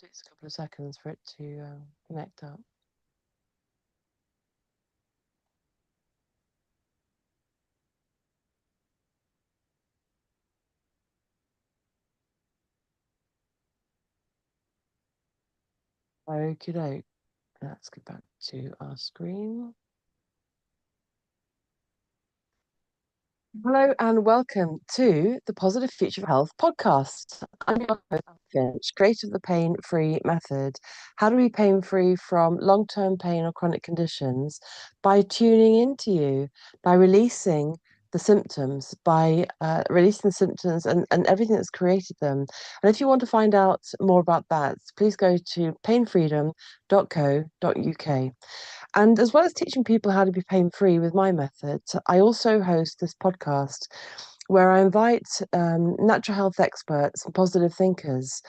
takes a couple of seconds for it to connect up. Okie doke. Let's get back to our screen. Hello and welcome to the Positive Future of Health podcast. I'm your host, Finch, creator of the Pain Free Method. How to be pain free from long term pain or chronic conditions by tuning into you, by releasing the symptoms, by releasing the symptoms and everything that's created them. And if you want to find out more about that, please go to painfreedom.co.uk. And as well as teaching people how to be pain free with my method, I also host this podcast where I invite natural health experts and positive thinkers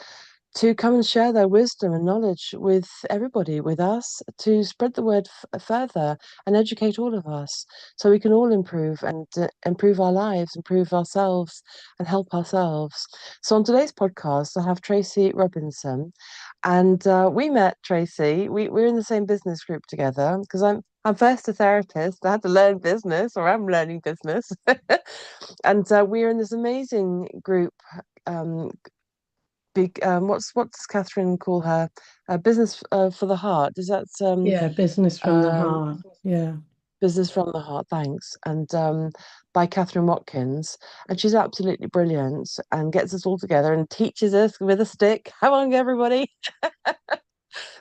to come and share their wisdom and knowledge with everybody, with us, to spread the word further and educate all of us so we can all improve and improve our lives, improve ourselves, and help ourselves. So, on today's podcast, I have Tracy Robinson. And we met, Tracy. We're in the same business group together because I'm first a therapist. I had to learn business, or I'm learning business, and we're in this amazing group. Big what's Catherine call her? Business for the heart. Is that Yeah, business from the heart. Yeah. Business from the Heart? Thanks. And by Catherine Watkins, and she's absolutely brilliant and gets us all together and teaches us with a stick. Come on, everybody!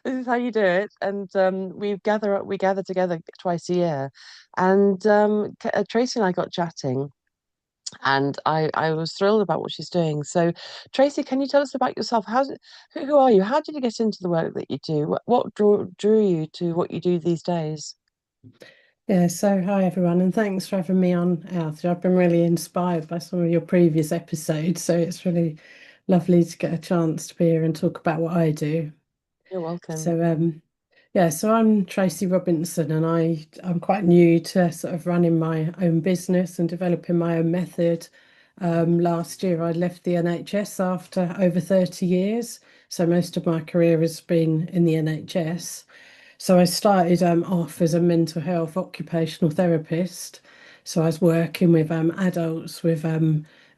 This is how you do it. And we gather together twice a year. And Tracy and I got chatting, and I was thrilled about what she's doing. So, Tracy, can you tell us about yourself? Who are you? How did you get into the work that you do? What drew you to what you do these days? Yeah, so hi everyone, and thanks for having me on, Alfie. I've been really inspired by some of your previous episodes, so it's really lovely to get a chance to be here and talk about what I do. You're welcome. So I'm Tracy Robinson, and I'm quite new to sort of running my own business and developing my own method. Last year, I left the NHS after over 30 years, so most of my career has been in the NHS. So I started off as a mental health occupational therapist. So I was working with adults with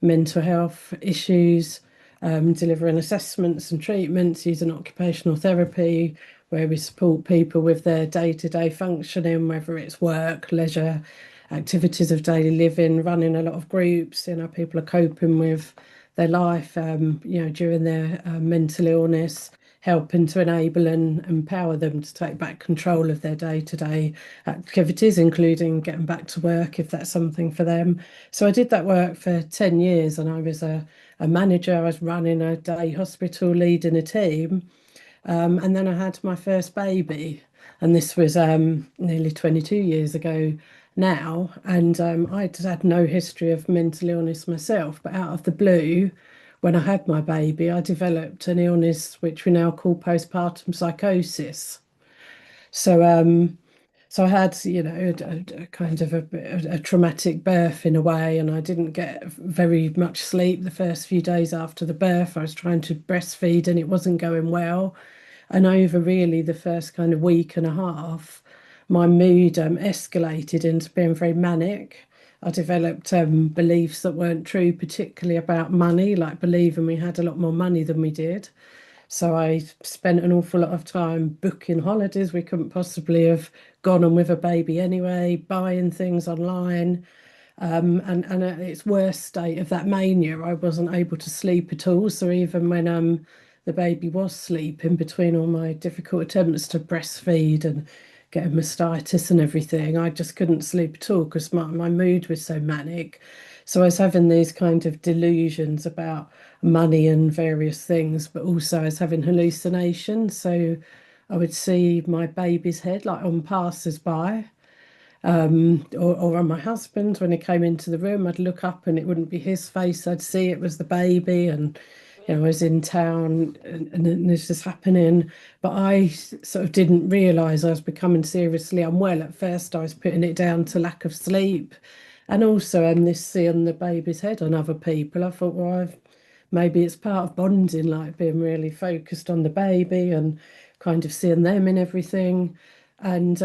mental health issues, delivering assessments and treatments using occupational therapy, where we support people with their day-to-day functioning, whether it's work, leisure, activities of daily living, running a lot of groups. People are coping with their life, during their mental illness, helping to enable and empower them to take back control of their day-to-day activities, including getting back to work if that's something for them. So I did that work for 10 years, and I was a manager. I was running a day hospital, leading a team. And then I had my first baby, and this was nearly 22 years ago now. And I'd had no history of mental illness myself, but out of the blue, when I had my baby, I developed an illness which we now call postpartum psychosis. So, so I had, a kind of a traumatic birth in a way, and I didn't get very much sleep the first few days after the birth. I was trying to breastfeed and it wasn't going well. And over really the first kind of week and a half, my mood escalated into being very manic. I developed beliefs that weren't true, particularly about money, like believing we had a lot more money than we did. So I spent an awful lot of time booking holidays we couldn't possibly have gone on with a baby anyway, buying things online. And at its worst state of that mania, I wasn't able to sleep at all. So even when the baby was sleeping, between all my difficult attempts to breastfeed and get a mastitis and everything, I just couldn't sleep at all because my mood was so manic. So I was having these kind of delusions about money and various things, but also I was having hallucinations. So I would see my baby's head like on passers-by, or on my husband when he came into the room. I'd look up and it wouldn't be his face. I'd see it was the baby, and I was in town, and this is happening. But I sort of didn't realise I was becoming seriously unwell. At first, I was putting it down to lack of sleep, and also this seeing the baby's head on other people. I thought, well, I've maybe it's part of bonding, like being really focused on the baby and kind of seeing them in everything. And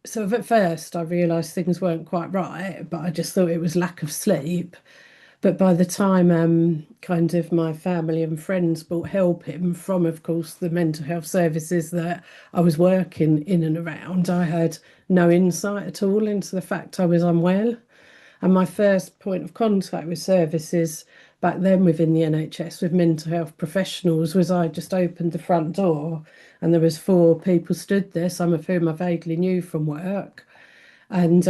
sort of at first, I realised things weren't quite right, but I just thought it was lack of sleep. But by the time kind of my family and friends brought help in from, of course, the mental health services that I was working in and around, I had no insight at all into the fact I was unwell. And my first point of contact with services back then within the NHS with mental health professionals was I just opened the front door and there was four people stood there, some of whom I vaguely knew from work. And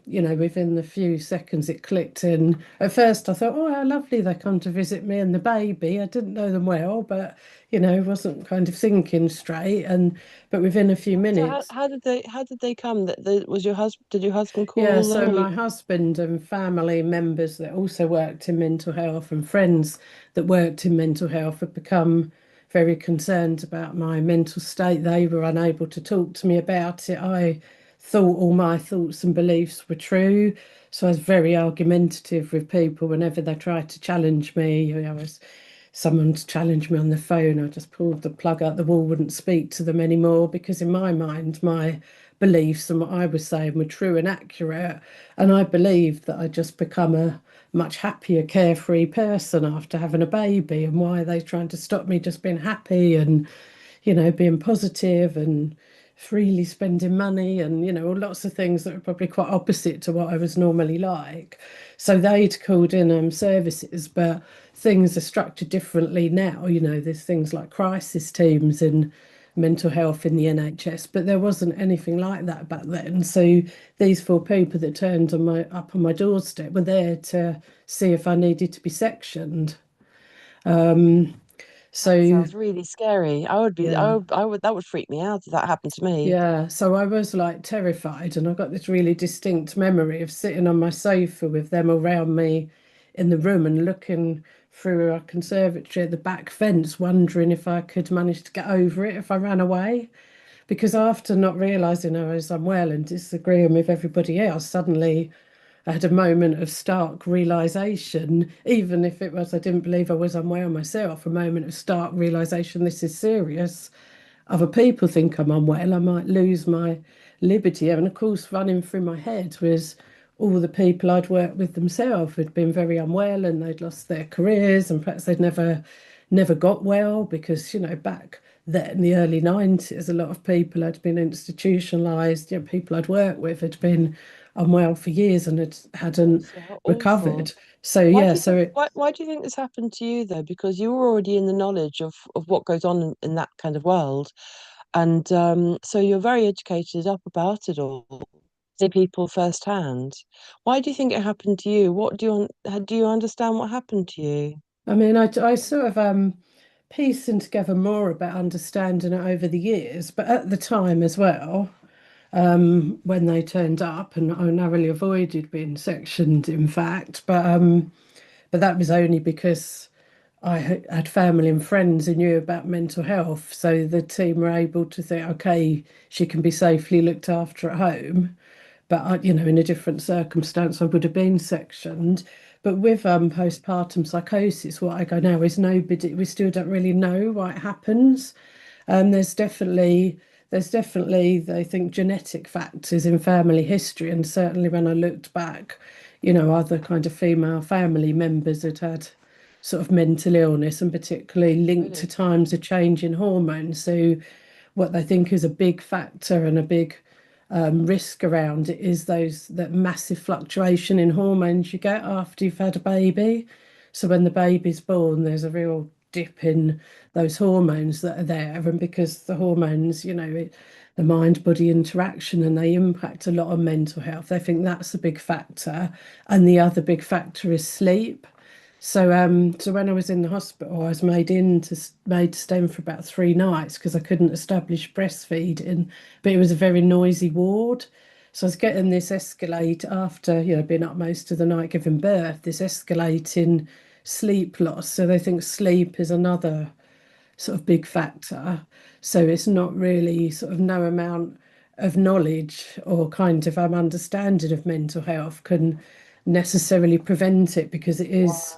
within the few seconds it clicked in. At first I thought, oh, how lovely they come to visit me and the baby. I didn't know them well, but wasn't kind of thinking straight. And but within a few So minutes, how did they come? Was your husband, did your husband yeah, call them, so or my husband and family members that also worked in mental health and friends that worked in mental health had become very concerned about my mental state. They were unable to talk to me about it. I thought all my thoughts and beliefs were true. So I was very argumentative with people whenever they tried to challenge me. Someone challenged me on the phone, I just pulled the plug out the wall, wouldn't speak to them anymore because in my mind, my beliefs and what I was saying were true and accurate. And I believed that I'd just become a much happier, carefree person after having a baby. And why are they trying to stop me just being happy and, being positive and freely spending money and, lots of things that are probably quite opposite to what I was normally like. So they'd called in services, but things are structured differently now. There's things like crisis teams and mental health in the NHS, but there wasn't anything like that back then. So these four people that turned up on my doorstep were there to see if I needed to be sectioned. Um, that so sounds really scary. yeah. That would freak me out if that happened to me. Yeah, so I was like terrified, and I got this really distinct memory of sitting on my sofa with them around me in the room and looking through a conservatory at the back fence, wondering if I could manage to get over it if I ran away. Because after not realizing I was unwell and disagreeing with everybody else, suddenly I had a moment of stark realization, even if it was I didn't believe I was unwell myself, a moment of stark realization this is serious. Other people think I'm unwell, I might lose my liberty. And of course, running through my head was all the people I'd worked with themselves who'd been very unwell and they'd lost their careers and perhaps they'd never got well because, back then in the early 90s, a lot of people had been institutionalized, people I'd worked with had been unwell for years and hadn't Honestly, how awful. recovered. So yeah, so it, Why do you think this happened to you though? Because you were already in the knowledge of what goes on in that kind of world. And so you're very educated up about it all, see people firsthand. Why do you think it happened to you? Do you understand what happened to you? I mean, I sort of piecing together more about understanding it over the years, but at the time as well, when they turned up, and I narrowly avoided being sectioned, in fact, but that was only because had family and friends who knew about mental health, so the team were able to think, okay, she can be safely looked after at home. But in a different circumstance, I would have been sectioned. But with postpartum psychosis, what I go now is nobody, we still don't really know why it happens. There's definitely, they think, genetic factors in family history, and certainly when I looked back, other kind of female family members had sort of mental illness, and particularly linked to Really? times of change in hormones. So what they think is a big factor and a big risk around it is that massive fluctuation in hormones you get after you've had a baby. So when the baby's born, there's a real dip in those hormones that are there, and because the hormones, the mind-body interaction, and they impact a lot on mental health. They think that's a big factor, and the other big factor is sleep. So when I was in the hospital, I was made to stay in for about 3 nights because I couldn't establish breastfeeding, but it was a very noisy ward. So I was getting this escalate after, being up most of the night giving birth, this escalating sleep loss. So they think sleep is another sort of big factor. So it's not really sort of no amount of knowledge or kind of understanding of mental health can necessarily prevent it because it is Wow.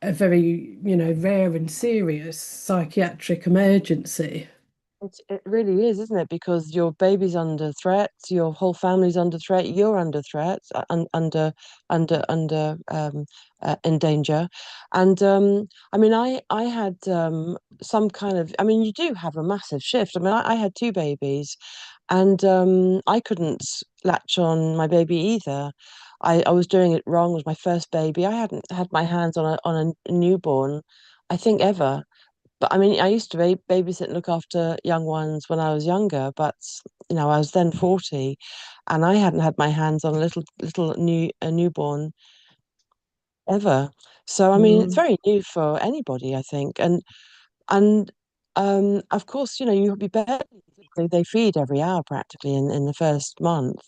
a very, rare and serious psychiatric emergency. It really is, isn't it? Because your baby's under threat, your whole family's under threat, you're under threat, in danger. And I mean, I had some kind of, I mean, you do have a massive shift. I mean, I had two babies, and I couldn't latch on my baby either. I was doing it wrong. It was my first baby. I hadn't had my hands on a newborn, I think, ever. But I mean, I used to babysit and look after young ones when I was younger, but I was then 40, and I hadn't had my hands on a little a newborn ever. So I mean, it's Mm, very new for anybody, I think. And of course, you'll be barely they feed every hour practically in the first month,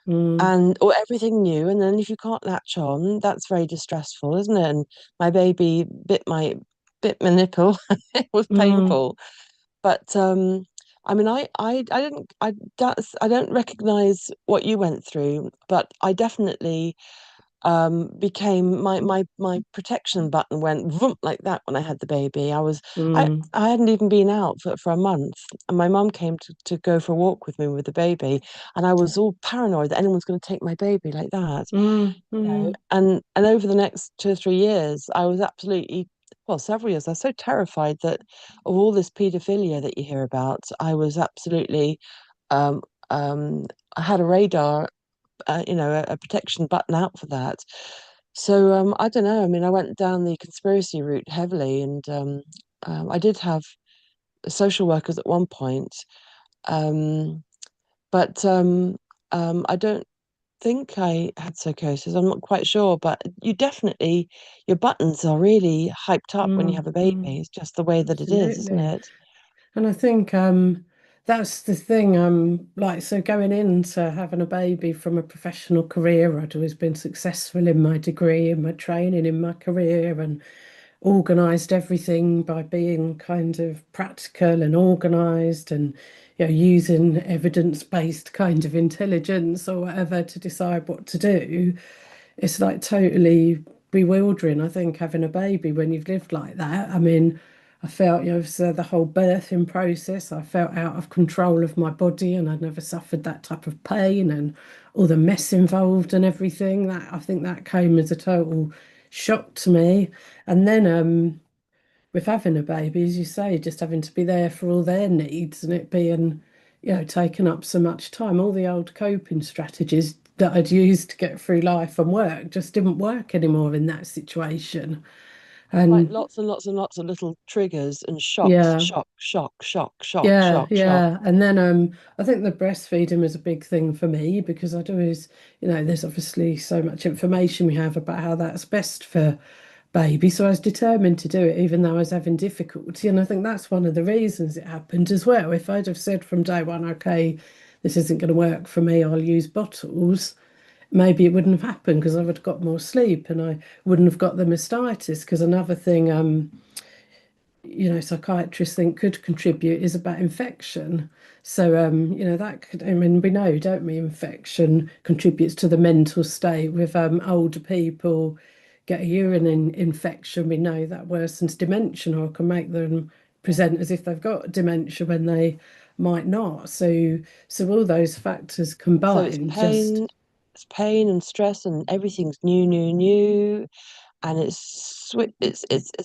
mm, and or everything new. And then if you can't latch on, that's very distressful, isn't it? And my baby bit my nipple. It was mm, painful. But I mean, I don't recognize what you went through, but I definitely became my protection button went vroom like that when I had the baby. mm, I hadn't even been out for a month, and my mum came to go for a walk with me with the baby, and I was all paranoid that anyone's going to take my baby like that. mm, And over the next 2 or 3 years, I was absolutely, well, several years, I was so terrified that of all this paedophilia that you hear about, I was absolutely, um, um, I had a radar, a protection button out for that. So I don't know. I mean, I went down the conspiracy route heavily, and I did have social workers at one point, um, but I don't think I had psychosis. I'm not quite sure, but your buttons are really hyped up when you mm, have a baby. mm. It's just the way that it is, isn't Absolutely. it? And I think that's the thing. Like, so going into having a baby from a professional career, I'd always been successful in my degree, in my training, in my career, and organized everything by being kind of practical and organized and using evidence-based kind of intelligence or whatever to decide what to do. It's like totally bewildering, I think, having a baby when you've lived like that. I mean, I felt, so the whole birthing process, I felt out of control of my body and I'd never suffered that type of pain and all the mess involved and everything. That I think that came as a total shock to me. And then with having a baby, as you say, just having to be there for all their needs and it being, taking up so much time, all the old coping strategies that I'd used to get through life and work just didn't work anymore in that situation. Like And lots and lots and lots of little triggers and shocks, yeah, shock, shock, shock, shock, yeah, shock, shock. yeah. And then I think the breastfeeding was a big thing for me because I'd always, there's obviously so much information we have about how that's best for baby. So I was determined to do it, even though I was having difficulty. And I think that's one of the reasons it happened as well. If I'd have said from day one, okay, this isn't going to work for me, I'll use bottles, maybe it wouldn't have happened because I would have got more sleep and I wouldn't have got the mastitis. Because another thing, psychiatrists think could contribute is about infection. So, that could, I mean, we know, don't we, infection contributes to the mental state with older people get a infection. We know that worsens dementia or can make them present as if they've got dementia when they might not. So all those factors So combined just, it's pain and stress, and everything's new, new, new, and it's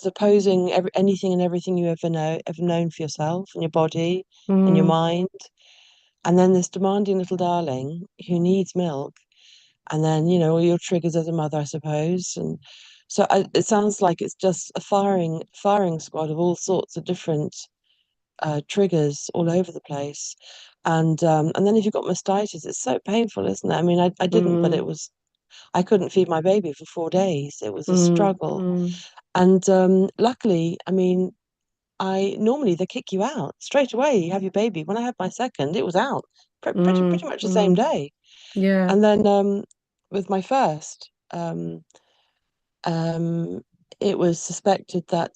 opposing anything and everything you ever known for yourself and your body and your mm, mind. And then this demanding little darling who needs milk, and then all your triggers as a mother, I suppose. And so it sounds like it's just a firing squad of all sorts of different triggers all over the place. And then if you've got mastitis, it's so painful, isn't it? I mean, I didn't, but mm, I couldn't feed my baby for 4 days. It was a mm, struggle. mm, And luckily, I mean, I normally they kick you out straight away. You have your baby. When I had my second, it was out pretty mm, much the same mm. day. Yeah. And then with my first, um, it was suspected that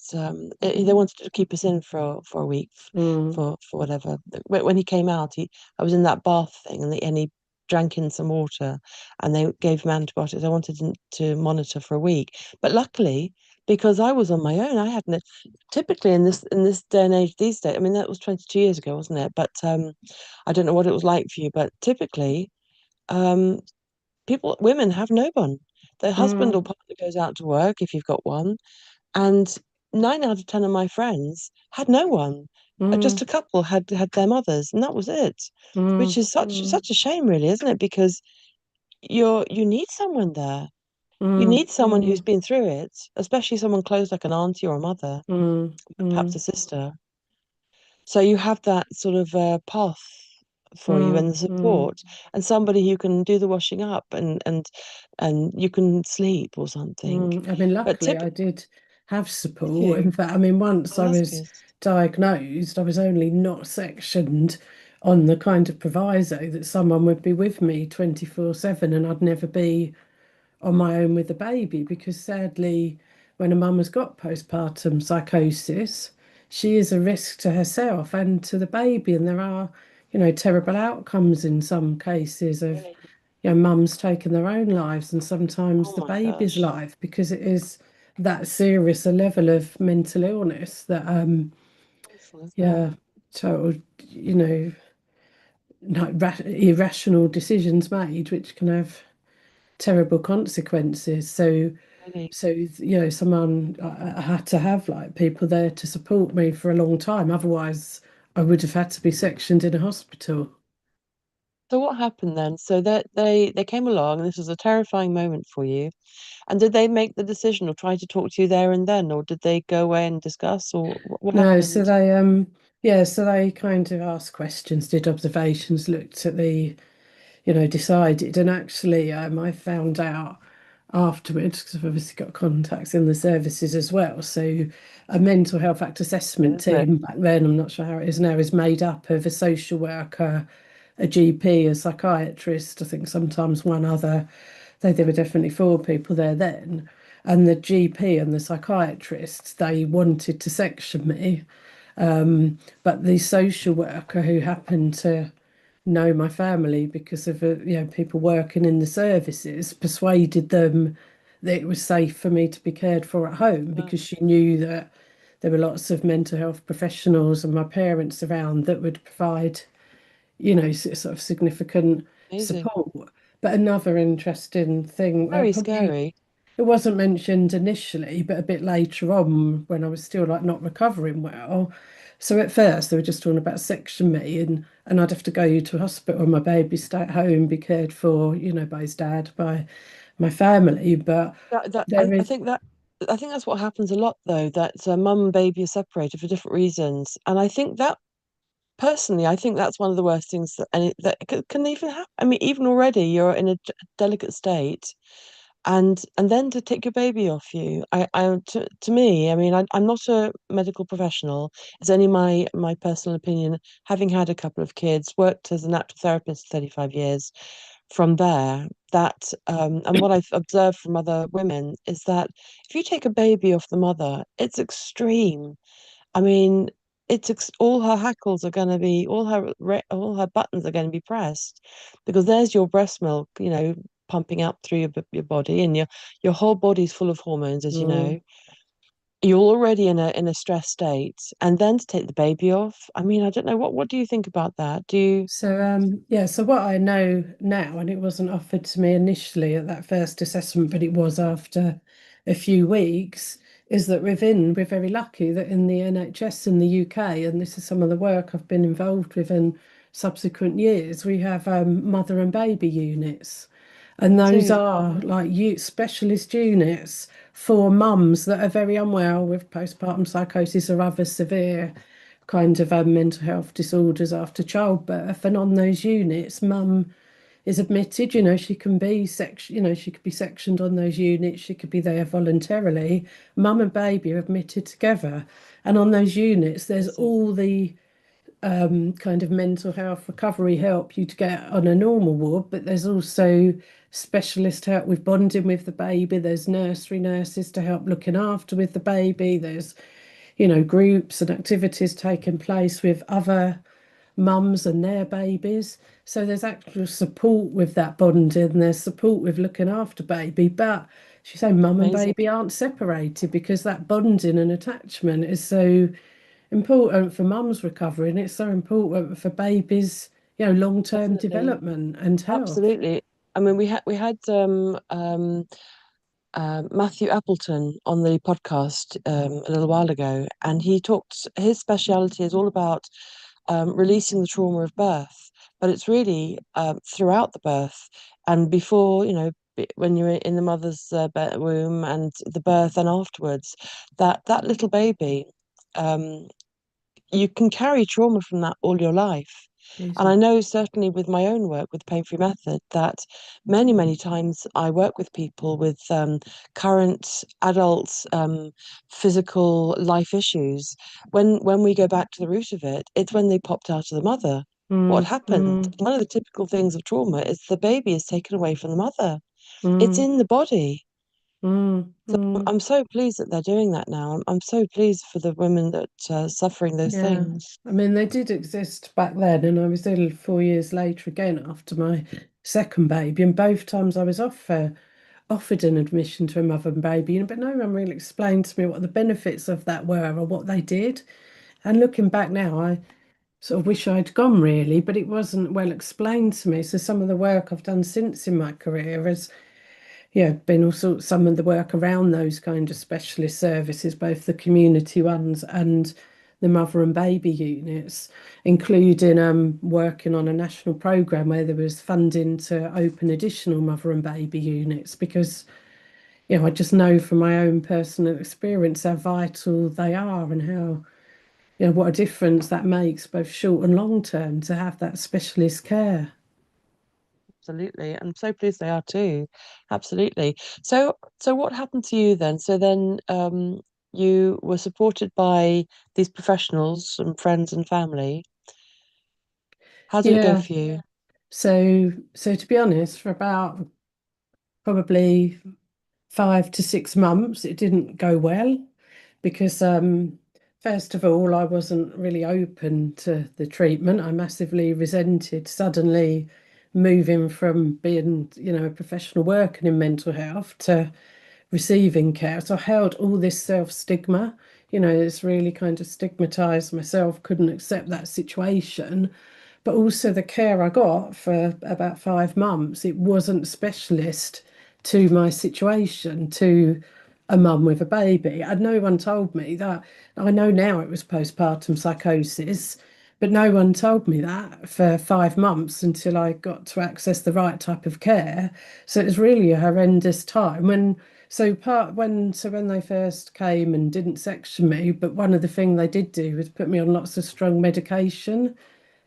they wanted to keep us in for a week Mm, for whatever. When he came out, I was in that bath thing, and he drank in some water, and they gave him antibiotics. I wanted him to monitor for a week, but luckily, because I was on my own. I hadn't typically in this day and age these days. I mean, that was 22 years ago, wasn't it? But I don't know what it was like for you, but typically, um, women have no one. Their husband Mm, or partner goes out to work if you've got one, and 9 out of 10 of my friends had no one. Just mm, a couple had their mothers, and that was it. Which mm, is such a shame, really, isn't it? Because you need someone there. You mm, need someone who's been through it, especially someone close like an auntie or a mother, mm, perhaps a mm, sister. So you have that sort of path for you and mm, the mm, support, and somebody who can do the washing up and you can sleep or something. mm. I mean, But luckily tip I did have Did support. In you? fact, I mean, once Oh, I that's was good. diagnosed, I was only not sectioned on the kind of proviso that someone would be with me 24/7 and I'd never be on my own with the baby because sadly, when a mum has got postpartum psychosis, she is a risk to herself and to the baby. And there are, terrible outcomes in some cases of, Really? mums taking their own lives and sometimes Oh the my baby's gosh. life because it is that serious a level of mental illness that, Awful, isn't it? yeah, total, like irrational decisions made, which can have terrible consequences. Really. Someone I had to have like people there to support me for a long time. Otherwise, I would have had to be sectioned in a hospital. So what happened then? So that they came along, and this was a terrifying moment for you. And did they make the decision or try to talk to you there and then, or did they go away and discuss, or what No, so happened? they kind of asked questions, did observations, looked at the, decided. And actually, I found out afterwards, because I've obviously got contacts in the services as well. So a mental health act assessment Isn't it? team back then, I'm not sure how it is now, is made up of a social worker, a GP, a psychiatrist, I think sometimes one other. There were definitely four people there then. And the GP and the psychiatrist, they wanted to section me. But the social worker who happened to know my family because of people working in the services persuaded them that it was safe for me to be cared for at home Yeah, because she knew that there were lots of mental health professionals and my parents around that would provide, sort of significant amazing. support. But another interesting thing, Very probably scary. it wasn't mentioned initially, but a bit later on when I was still like not recovering well. So at first they were just talking about section me and I'd have to go to hospital and my baby stay at home, be cared for, by his dad, by my family. But there I is think that's what happens a lot though, that mum and baby are separated for different reasons. And I think that personally, I think that's one of the worst things that can even happen. I mean, even already you're in a delicate state, and then to take your baby off you. To me, I mean, I'm not a medical professional. It's only my personal opinion. Having had a couple of kids, worked as a natural therapist for 35 years. From there, that and what I've observed from other women is that if you take a baby off the mother, it's extreme. I mean, all her hackles are going to be all her buttons are going to be pressed because there's your breast milk, pumping up through your body, and your whole body's full of hormones, as you know. mm. You're already in a stress state, and then to take the baby off. I mean, I don't know what do you think about that? Do you? So what I know now, and it wasn't offered to me initially at that first assessment, but it was after a few weeks, is that we're very lucky that in the NHS in the UK, and this is some of the work I've been involved with in subsequent years, we have mother and baby units. And those Do are like specialist units for mums that are very unwell with postpartum psychosis or other severe kind of mental health disorders after childbirth. And on those units, mum is admitted, she could be sectioned on those units, she could be there voluntarily. Mum and baby are admitted together. And on those units, there's amazing. all the kind of mental health recovery help you'd get on a normal ward, but there's also specialist help with bonding with the baby. There's nursery nurses to help looking after with the baby. There's, groups and activities taking place with other mums and their babies. So there's actual support with that bonding, there's support with looking after baby, but She's saying mum and Amazing. baby aren't separated because that bonding and attachment is so important for mum's recovery, and it's so important for babies, long-term Definitely. development and health. Absolutely. I mean, we had Matthew Appleton on the podcast a little while ago, and he talked. His speciality is all about releasing the trauma of birth, but it's really throughout the birth and before, when you're in the mother's womb and the birth and afterwards, that little baby, um, you can carry trauma from that all your life. And I Easy. know certainly with my own work with the Pain Free Method that many, many times I work with people with current adult physical life issues. When we go back to the root of it, it's when they popped out of the mother. What Mm, happened? mm, One of the typical things of trauma is the baby is taken away from the mother. It's mm, in the body. mm, mm. I'm so pleased that they're doing that now. I'm so pleased for the women that are suffering those Yeah. things. I mean, they did exist back then, and I was ill 4 years later again after my second baby, and both times I was offered an admission to a mother and baby, but no one really explained to me what the benefits of that were or what they did. And looking back now, I sort of wish I'd gone really, but it wasn't well explained to me. So some of the work I've done since in my career has, been also some of the work around those kind of specialist services, both the community ones and the mother and baby units, including working on a national programme where there was funding to open additional mother and baby units because I just know from my own personal experience how vital they are and how, what a difference that makes both short and long term to have that specialist care. Absolutely. I'm so pleased they are too. Absolutely. So what happened to you then? So then you were supported by these professionals and friends and family. How did it go Yeah. for you? So to be honest, for about probably 5 to 6 months, it didn't go well because first of all, I wasn't really open to the treatment. I massively resented suddenly moving from being, a professional worker in mental health to receiving care. So I held all this self-stigma, it's really kind of stigmatized myself, couldn't accept that situation. But also the care I got for about 5 months, it wasn't specialist to my situation, to a mum with a baby. And no one told me that. I know now it was postpartum psychosis, but no one told me that for 5 months until I got to access the right type of care. So it was really a horrendous time when they first came and didn't section me, but one of the things they did do was put me on lots of strong medication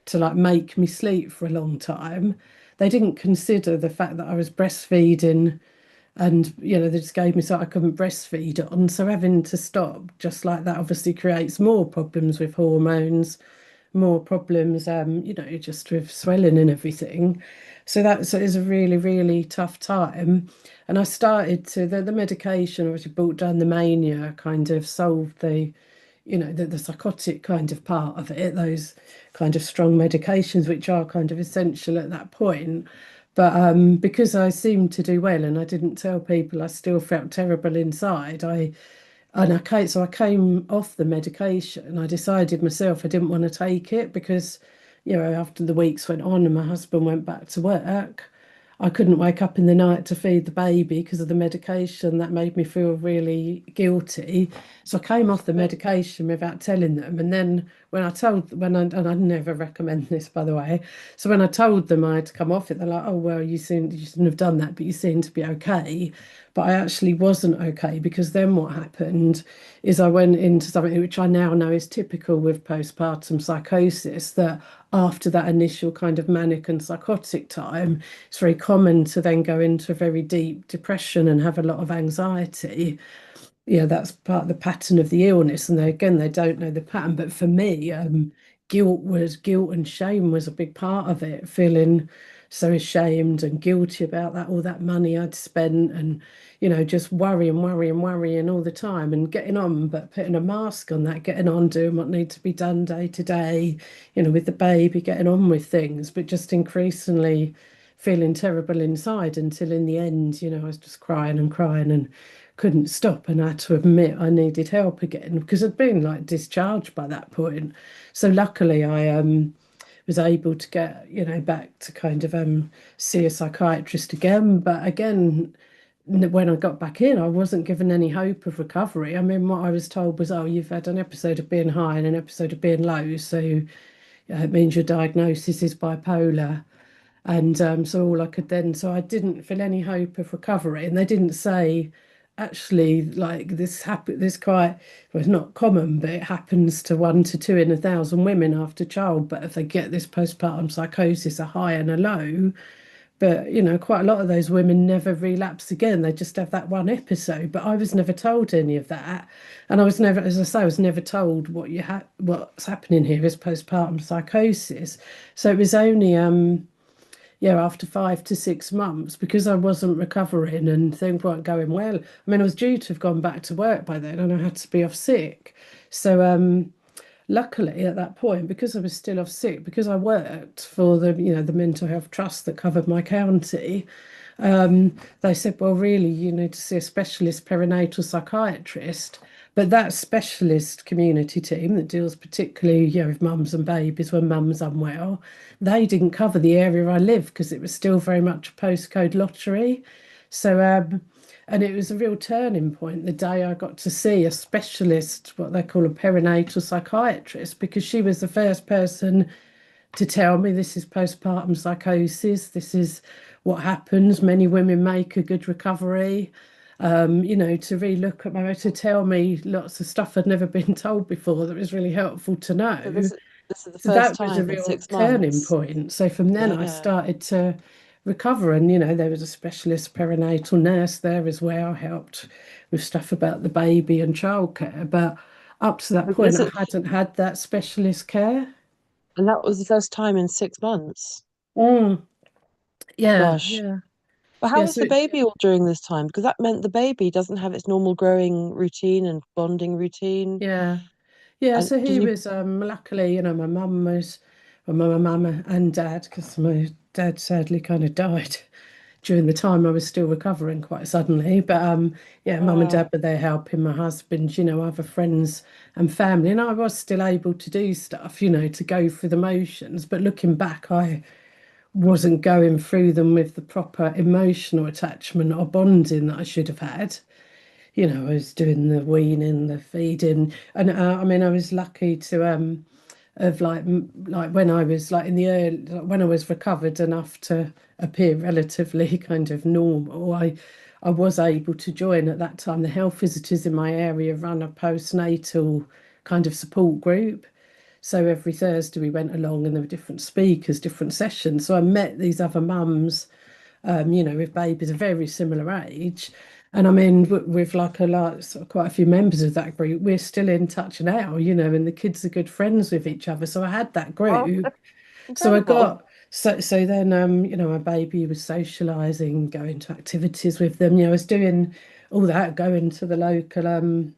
to like make me sleep for a long time. They didn't consider the fact that I was breastfeeding and they just gave me something I couldn't breastfeed on. So having to stop just like that obviously creates more problems with hormones, more problems, just with swelling and everything. So it was a really, really tough time. And I started to the medication which brought down the mania, kind of solved the psychotic kind of part of it, those kind of strong medications which are kind of essential at that point. But because I seemed to do well and I didn't tell people, I still felt terrible inside. So I came off the medication. I decided myself I didn't want to take it because, after the weeks went on and my husband went back to work, I couldn't wake up in the night to feed the baby because of the medication. That made me feel really guilty. So I came off the medication without telling them. And then and I never recommend this, by the way. So when I told them I'd come off it, they're like, oh, well, you shouldn't have done that, but you seem to be okay. But I actually wasn't okay because then what happened is I went into something which I now know is typical with postpartum psychosis, that after that initial kind of manic and psychotic time, it's very common to then go into a very deep depression and have a lot of anxiety. Yeah, that's part of the pattern of the illness. And they don't know the pattern. But for me, guilt and shame was a big part of it, feeling so ashamed and guilty about that, all that money I'd spent, and just worrying all the time and getting on, but putting a mask on that, getting on, doing what needs to be done day to day, with the baby, getting on with things, but just increasingly feeling terrible inside until in the end, I was just crying and crying and couldn't stop. And I had to admit I needed help again because I'd been like discharged by that point. So luckily I was able to get, back to kind of see a psychiatrist again. But again, when I got back in, I wasn't given any hope of recovery. I mean, what I was told was, oh, you've had an episode of being high and an episode of being low, so it means your diagnosis is bipolar. And so all I could then, so I didn't feel any hope of recovery. And they didn't say, actually, like this quite, well, it's not common, but it happens to 1 to 2 in 1,000 women after child. But if they get this postpartum psychosis, a high and a low, but quite a lot of those women never relapse again. They just have that one episode. But I was never told any of that. And I was never, as I say, I was never told what's happening here is postpartum psychosis. So it was only yeah, after 5 to 6 months, because I wasn't recovering and things weren't going well. I mean, I was due to have gone back to work by then and I had to be off sick. So luckily at that point, because I was still off sick, because I worked for the mental health trust that covered my county, they said, well, really, you need to see a specialist perinatal psychiatrist. But that specialist community team that deals particularly, with mums and babies when mum's unwell, they didn't cover the area I live because it was still very much a postcode lottery. So, and it was a real turning point the day I got to see a specialist, what they call a perinatal psychiatrist, because she was the first person to tell me this is postpartum psychosis, this is what happens. Many women make a good recovery. To relook at to tell me lots of stuff I'd never been told before that was really helpful to So know. this is the So first that was a time in real six turning months. point. So from then I Yeah. started to recover, and there was a specialist perinatal nurse there as well, helped with stuff about the baby and childcare. But up to that And point, this I is, hadn't had that specialist care. and that was the first time in 6 months. Mm, yeah, Gosh. yeah, But how yeah. was So the baby all during this time? Because that meant the baby doesn't have its normal growing routine and bonding routine. yeah. Yeah, And so did he you? was luckily, my mum and dad, because my dad sadly kind of died during the time I was still recovering quite suddenly. But yeah, mum and Ah, dad were there helping my husband, other friends and family, and I was still able to do stuff, to go through the motions. But looking back, I wasn't going through them with the proper emotional attachment or bonding that I should have had. I was doing the weaning, the feeding, and I mean, I was lucky to of like when I was like in the early, like when I was recovered enough to appear relatively kind of normal. I was able to join at that time the health visitors in my area run a postnatal kind of support group. So every Thursday we went along and there were different speakers, different sessions. So I met these other mums with babies a very similar age. And I mean, with like a lot, sort of quite a few members of that group, we're still in touch now, and the kids are good friends with each other. So I had that oh, group. that's So I incredible. got, so then, my baby was socializing, going to activities with them. I was doing all that, going to the local, oh,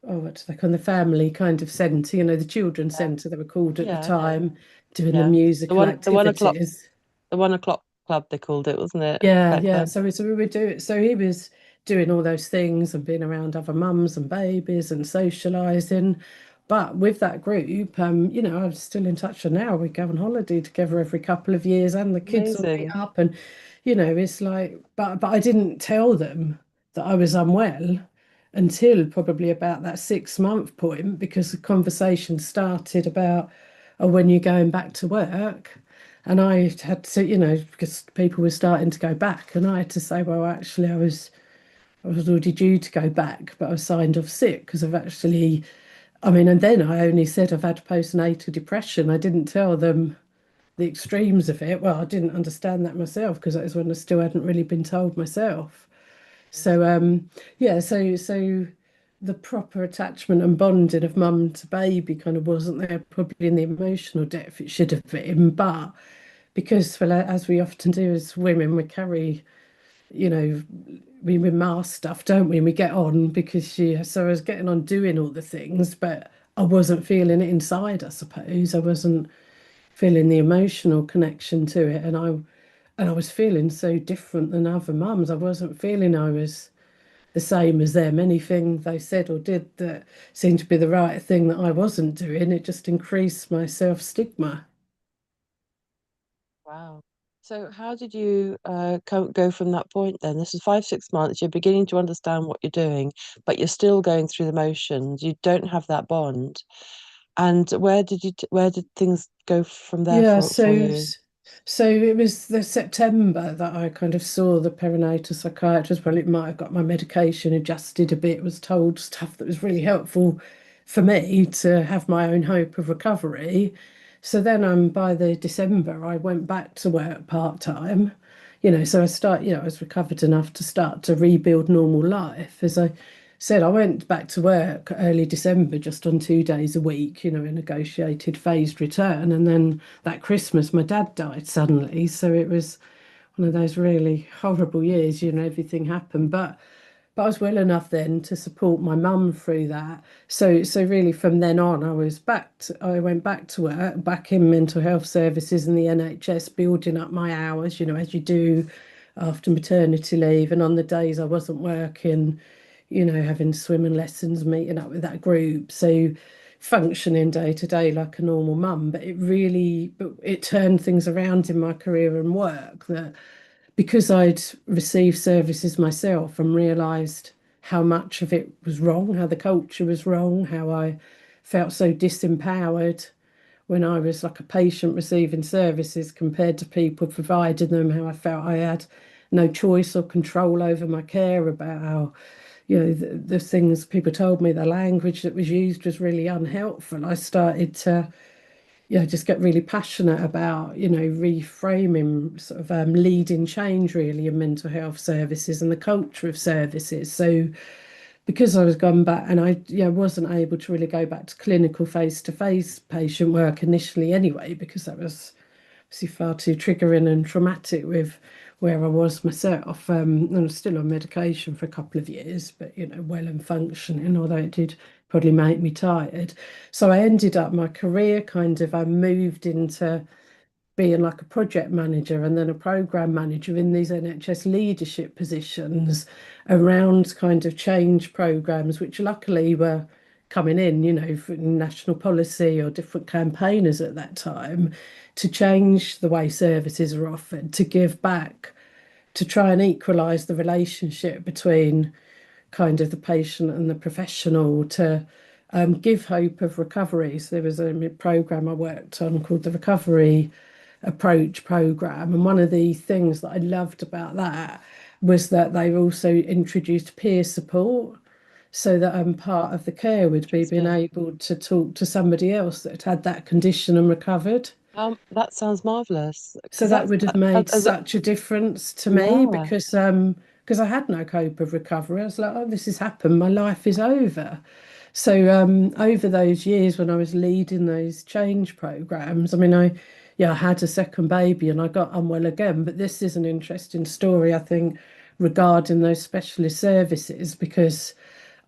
what do they call the family kind of centre, the children's Yeah, centre they were called at the yeah, yeah, time, doing the yeah. musical The 1 o'clock, activities. the 1 o'clock club they called it, wasn't it Yeah, back yeah. then? So we were doing. So he was doing all those things and being around other mums and babies and socialising. But with that group, I was still in touch with now. We go on holiday together every couple of years, and the kids all meet Amazing. up. And it's like, but I didn't tell them that I was unwell until probably about that 6 month point because the conversation started about, oh, when you're going back to work. And I had to, because people were starting to go back, and I had to say, well, actually, I was already due to go back, but I was signed off sick because I've actually, I mean, and then I only said I've had postnatal depression. I didn't tell them the extremes of it. Well, I didn't understand that myself because that was when I still hadn't really been told myself. So yeah, so the proper attachment and bonding of mum to baby kind of wasn't there probably in the emotional depth it should have been, but because well, as we often do as women, we carry, you know, we mask stuff, don't we? And we get on because so I was getting on doing all the things, but I wasn't feeling it inside, I suppose. I wasn't feeling the emotional connection to it. And And I was feeling so different than other mums. I wasn't feeling I was the same as them. Anything they said or did that seemed to be the right thing that I wasn't doing, it just increased my self-stigma. Wow. So how did you go from that point then? This is 5, 6 months. You're beginning to understand what you're doing, but you're still going through the motions. You don't have that bond. And where did things go from there Yeah, for you? so it was the September that I kind of saw the perinatal psychiatrist. Well, it might have got my medication adjusted a bit, was told stuff that was really helpful for me to have my own hope of recovery. So then by the December, I went back to work part-time. So I was recovered enough to start to rebuild normal life. As I said, I went back to work early December, just on 2 days a week, a negotiated phased return. And then that Christmas, my dad died suddenly. So it was one of those really horrible years, everything happened. But I was well enough then to support my mum through that. So really from then on, I went back to work, back in mental health services in the NHS, building up my hours, as you do after maternity leave. And on the days I wasn't working, having swimming lessons, meeting up with that group. So functioning day to day like a normal mum. But it turned things around in my career and work, that because I'd received services myself and realised how much of it was wrong, how the culture was wrong, how I felt so disempowered when I was like a patient receiving services compared to people providing them, how I felt I had no choice or control over my care, about how, the things people told me, the language that was used was really unhelpful. I started to just get really passionate about, reframing, sort of leading change really in mental health services and the culture of services. So because I was gone back and I wasn't able to really go back to clinical face-to-face patient work initially anyway, because that was obviously far too triggering and traumatic with where I was myself. And I was still on medication for a couple of years, but well and functioning, although it did probably make me tired. So I ended up my career I moved into being like a project manager and then a program manager in these NHS leadership positions around kind of change programs, which luckily were coming in, for national policy or different campaigners at that time, to change the way services are offered, to give back, to try and equalise the relationship between kind of the patient and the professional, to give hope of recovery. So there was a program I worked on called the Recovery Approach program, and one of the things that I loved about that was that they also introduced peer support, so that part of the care would be being Interesting. able to talk to somebody else that had that condition and recovered. That sounds marvelous So because that would have made that such a difference to me, yeah. because I had no cope of recovery. I was like, oh, this has happened, my life is over. So over those years when I was leading those change programs, I mean, I had a second baby and I got unwell again. But this is an interesting story, I think, regarding those specialist services, because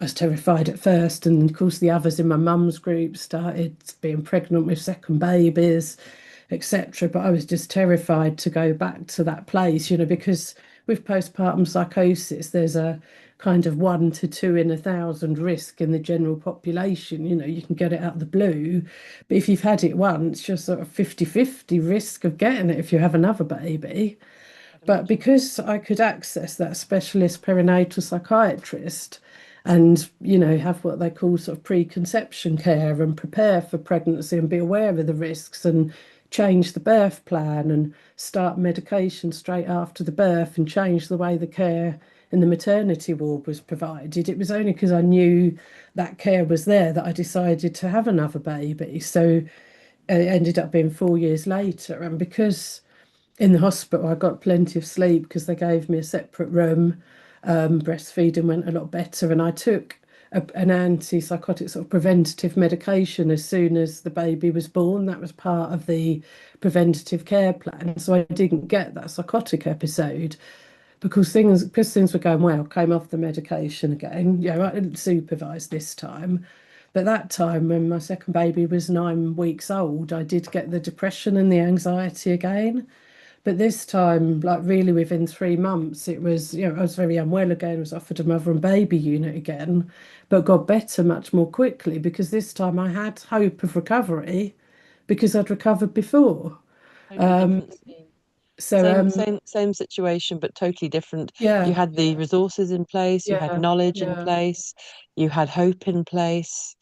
I was terrified at first, and of course the others in my mum's group started being pregnant with second babies, etc. But I was just terrified to go back to that place, because with postpartum psychosis, there's a kind of 1 to 2 in 1,000 risk in the general population. You can get it out of the blue, but if you've had it once, you're sort of 50-50 risk of getting it if you have another baby. I'd But imagine. because I could access that specialist perinatal psychiatrist and, have what they call sort of preconception care and prepare for pregnancy and be aware of the risks and change the birth plan and start medication straight after the birth and change the way the care in the maternity ward was provided. It was only because I knew that care was there that I decided to have another baby. So it ended up being 4 years later. And because in the hospital, I got plenty of sleep because they gave me a separate room. Breastfeeding went a lot better, and I took an antipsychotic sort of preventative medication as soon as the baby was born. That was part of the preventative care plan. So I didn't get that psychotic episode because things were going well. Came off the medication again. I didn't supervise this time. But that time, when my second baby was 9 weeks old, I did get the depression and the anxiety again. But this time, like really within 3 months, it was, I was very unwell again, was offered a mother and baby unit again, but got better much more quickly because this time I had hope of recovery because I'd recovered before. Totally Um, different scene. so Same situation, but totally different. You yeah, had the resources in place, you had yeah, knowledge in yeah, place, you had hope in place,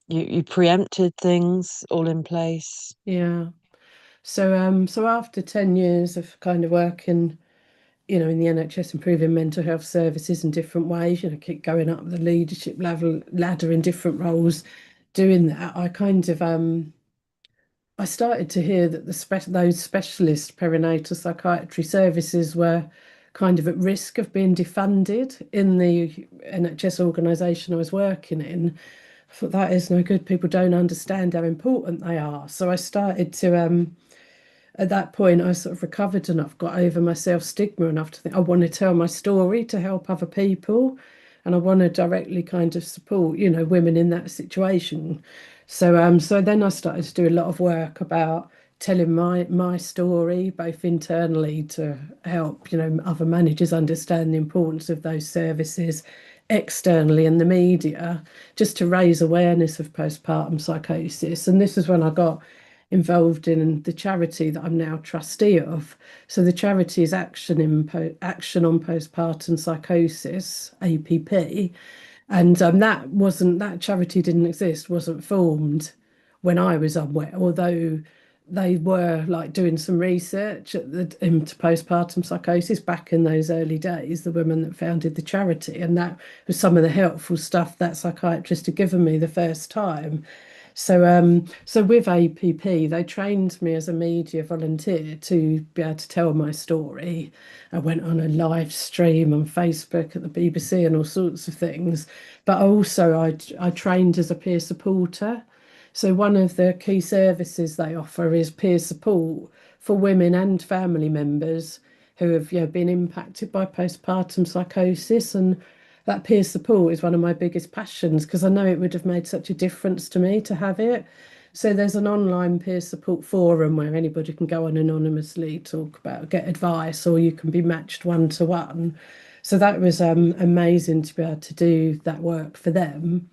you preempted things all in place. yeah. So after 10 years of kind of working, in the NHS, improving mental health services in different ways, keep going up the leadership level ladder in different roles, doing that, I started to hear that those specialist perinatal psychiatry services were kind of at risk of being defunded in the NHS organisation I was working in. I thought that is no good. People don't understand how important they are. So I started to at that point, I sort of recovered enough, got over my self-stigma enough to think I want to tell my story to help other people, and I want to directly kind of support, women in that situation. So then I started to do a lot of work about telling my story, both internally to help, other managers understand the importance of those services, externally in the media, just to raise awareness of postpartum psychosis. And this is when I got involved in the charity that I'm now trustee of. So the charity is Action on Postpartum Psychosis, APP, and that charity didn't exist, wasn't formed when I was unwell, although they were like doing some research into postpartum psychosis back in those early days, the women that founded the charity, and that was some of the helpful stuff that psychiatrist had given me the first time. So with APP, they trained me as a media volunteer to be able to tell my story. I went on a live stream on Facebook at the BBC and all sorts of things. But also, I trained as a peer supporter. So one of the key services they offer is peer support for women and family members who have, been impacted by postpartum psychosis. And that peer support is one of my biggest passions because I know it would have made such a difference to me to have it. So there's an online peer support forum where anybody can go on anonymously, talk about, get advice, or you can be matched one to one. So that was amazing to be able to do that work for them.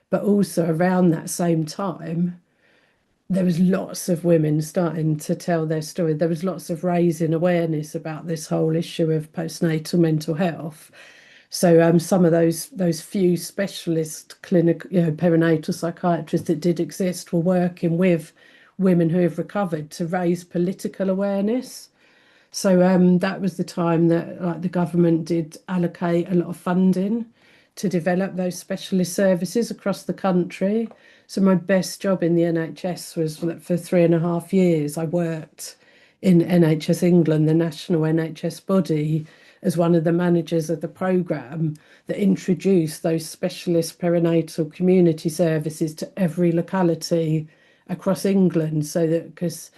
But also around that same time, there was lots of women starting to tell their story. There was lots of raising awareness about this whole issue of postnatal mental health. So some of those few specialist clinic, perinatal psychiatrists that did exist were working with women who have recovered to raise political awareness. So that was the time that like the government did allocate a lot of funding to develop those specialist services across the country. So my best job in the NHS was that for 3.5 years. I worked in NHS England, the national NHS body, as one of the managers of the programme that introduced those specialist perinatal community services to every locality across England. So that because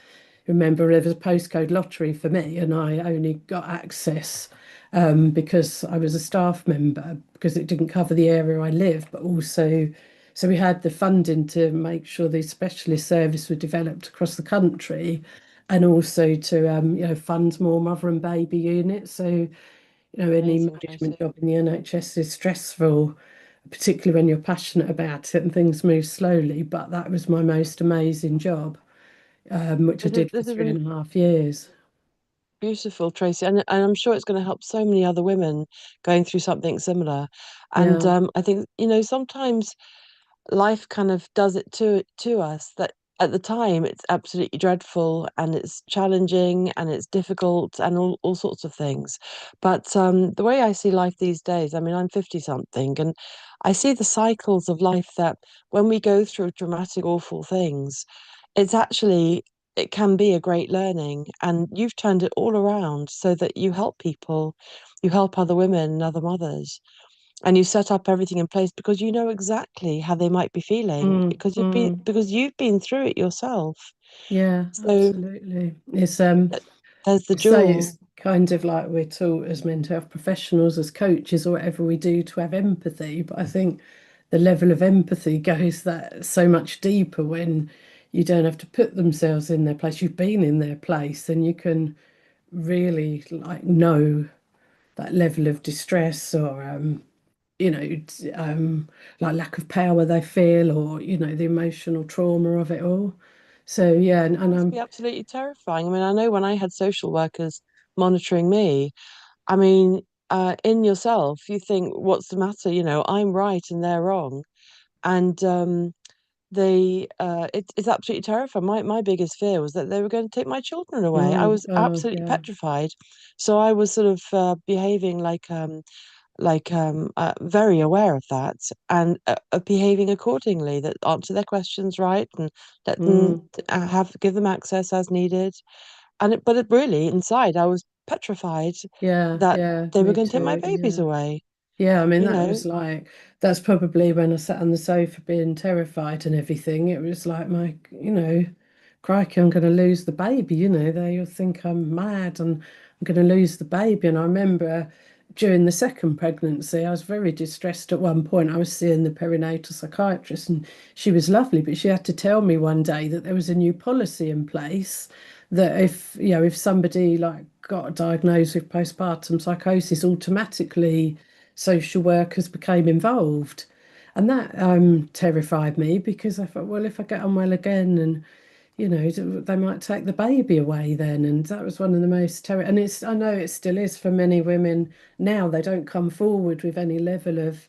remember there was a postcode lottery for me, and I only got access because I was a staff member because it didn't cover the area I live, but also so we had the funding to make sure these specialist services were developed across the country, and also to fund more mother and baby units. So any Amazing, management Tracy. job in the NHS is stressful, particularly when you're passionate about it and things move slowly. But that was my most amazing job, which I did for This is three really and a half years. beautiful, Tracy, and I'm sure it's going to help so many other women going through something similar. And Yeah. I think, sometimes life kind of does it to us that at the time it's absolutely dreadful and it's challenging and it's difficult and all sorts of things. But the way I see life these days, I mean, I'm 50 something, and I see the cycles of life that when we go through dramatic, awful things, it's actually it can be a great learning, and you've turned it all around so that you help people, you help other women and other mothers, and you set up everything in place because you know exactly how they might be feeling Mm, mm. because you've been through it yourself. Yeah, So absolutely. It's th- there's the say jewel. it's kind of like we're taught as mental health professionals, as coaches, or whatever we do to have empathy. But I think the level of empathy goes that so much deeper when you don't have to put themselves in their place. You've been in their place, and you can really like know that level of distress or you know, like lack of power they feel, or the emotional trauma of it all. So yeah, and Must be absolutely terrifying. I mean, I know when I had social workers monitoring me, I mean, in yourself, you think, what's the matter? I'm right and they're wrong. And it's absolutely terrifying. My biggest fear was that they were going to take my children away. I was oh absolutely yeah, petrified. So I was sort of behaving very aware of that and behaving accordingly, that answer their questions right and let them mm, have give them access as needed. But it really inside I was petrified yeah, that yeah, they were me going to take my too. babies Yeah. away. Yeah, I mean, You that know, was like, that's probably when I sat on the sofa being terrified and everything. It was like, crikey, I'm going to lose the baby. They'll think I'm mad and I'm going to lose the baby. And I remember during the second pregnancy, I was very distressed at one point. I was seeing the perinatal psychiatrist, and she was lovely, but she had to tell me one day that there was a new policy in place that if somebody like got diagnosed with postpartum psychosis, automatically social workers became involved. And that terrified me, because I thought, well, if I get unwell again, and they might take the baby away then. And that was one of the most terrible. And I know it still is for many women now. They don't come forward with any level of,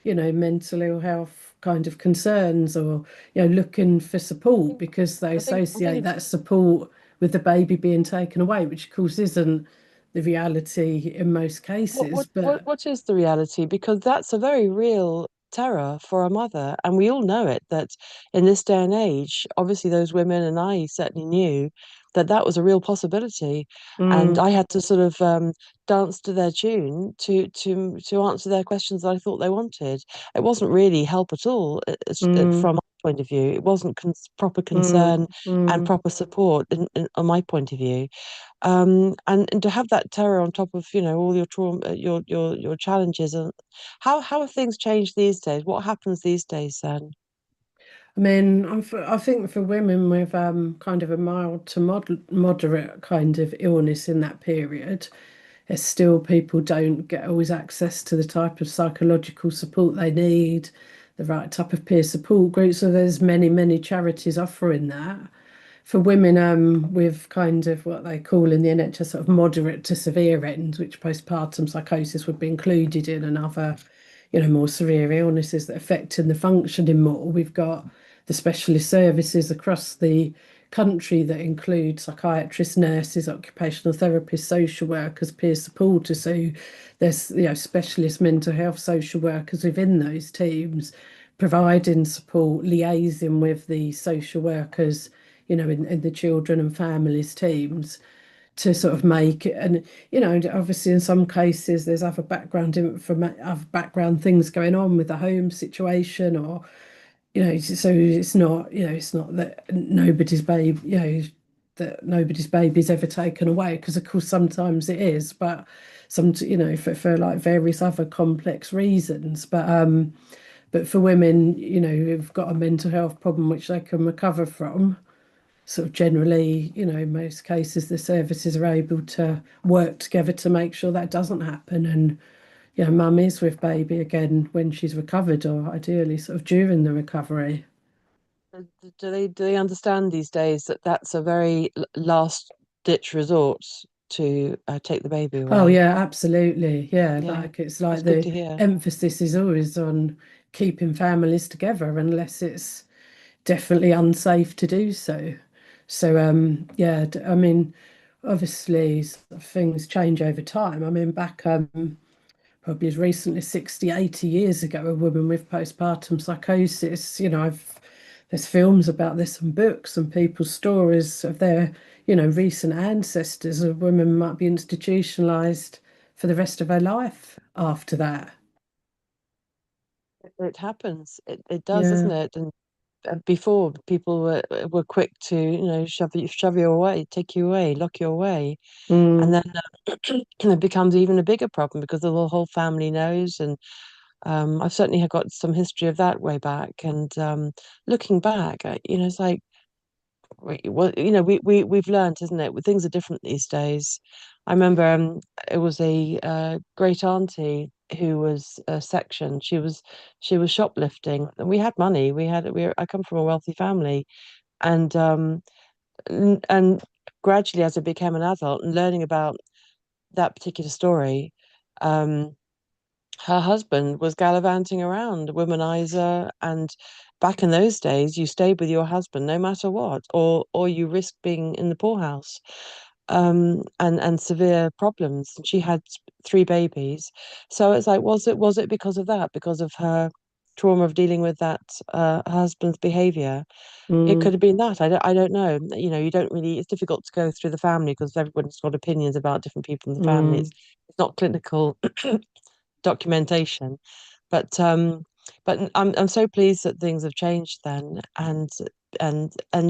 mental ill health kind of concerns, or, looking for support, because they I think associate it's that support with the baby being taken away, which of course isn't the reality in most what cases. what what But what is the reality? Because that's a very real terror for a mother, and we all know it. That in this day and age, obviously, those women and I certainly knew that that was a real possibility, and mm, I had to sort of dance to their tune to answer their questions that I thought they wanted. It wasn't really help at all from mm, my point of view. It wasn't proper concern mm, and mm. proper support on my point of view. And to have that terror on top of all your trauma, your challenges, and how have things changed these days? What happens these days then? I mean, I think for women with kind of a mild to moderate kind of illness in that period, there's still people don't get always access to the type of psychological support they need, the right type of peer support group. So there's many, many charities offering that. For women with kind of what they call in the NHS sort of moderate to severe end, which postpartum psychosis would be included in, and other, more severe illnesses that affecting the functioning more. We've got the specialist services across the country that include psychiatrists, nurses, occupational therapists, social workers, peer supporters. So there's, specialist mental health social workers within those teams providing support, liaising with the social workers, in the children and families teams, to sort of make it. And obviously in some cases there's other background things going on with the home situation, or so it's not that nobody's baby is ever taken away, because of course sometimes it is, but for like various other complex reasons. But for women, who've got a mental health problem which they can recover from, sort of generally, in most cases, the services are able to work together to make sure that doesn't happen. And, mum is with baby again when she's recovered, or ideally sort of during the recovery. Do they understand these days that that's a very last ditch resort to take the baby Oh away? yeah, absolutely. Yeah, Yeah, like it's that's like good the to hear. emphasis is always on keeping families together unless it's definitely unsafe to do so. So yeah, I mean, obviously things change over time. I mean, back probably as recently as 60, 80 years ago, a woman with postpartum psychosis, there's films about this and books and people's stories of their, recent ancestors. A woman might be institutionalized for the rest of her life after that. It happens. It does, doesn't Yeah. it? And before people were quick to shove you away, take you away, lock you away, and Mm, then it becomes even a bigger problem because the whole family knows. And I've certainly got some history of that way back. And looking back, it's like well, we've learned, isn't it? Things are different these days. I remember it was a great auntie who was sectioned. She was shoplifting, and we had money. I come from a wealthy family, and and gradually, as I became an adult and learning about that particular story, um, her husband was gallivanting around, a womanizer, and back in those days, you stayed with your husband no matter what, or you risked being in the poorhouse, and severe problems. And she had three babies, so it's like, was it because of that, because of her trauma of dealing with that husband's behavior? It could Mm, have been that. I don't know. You don't really. It's difficult to go through the family because everyone's got opinions about different people in the family. It's mm, it's not clinical documentation. But I'm so pleased that things have changed then, and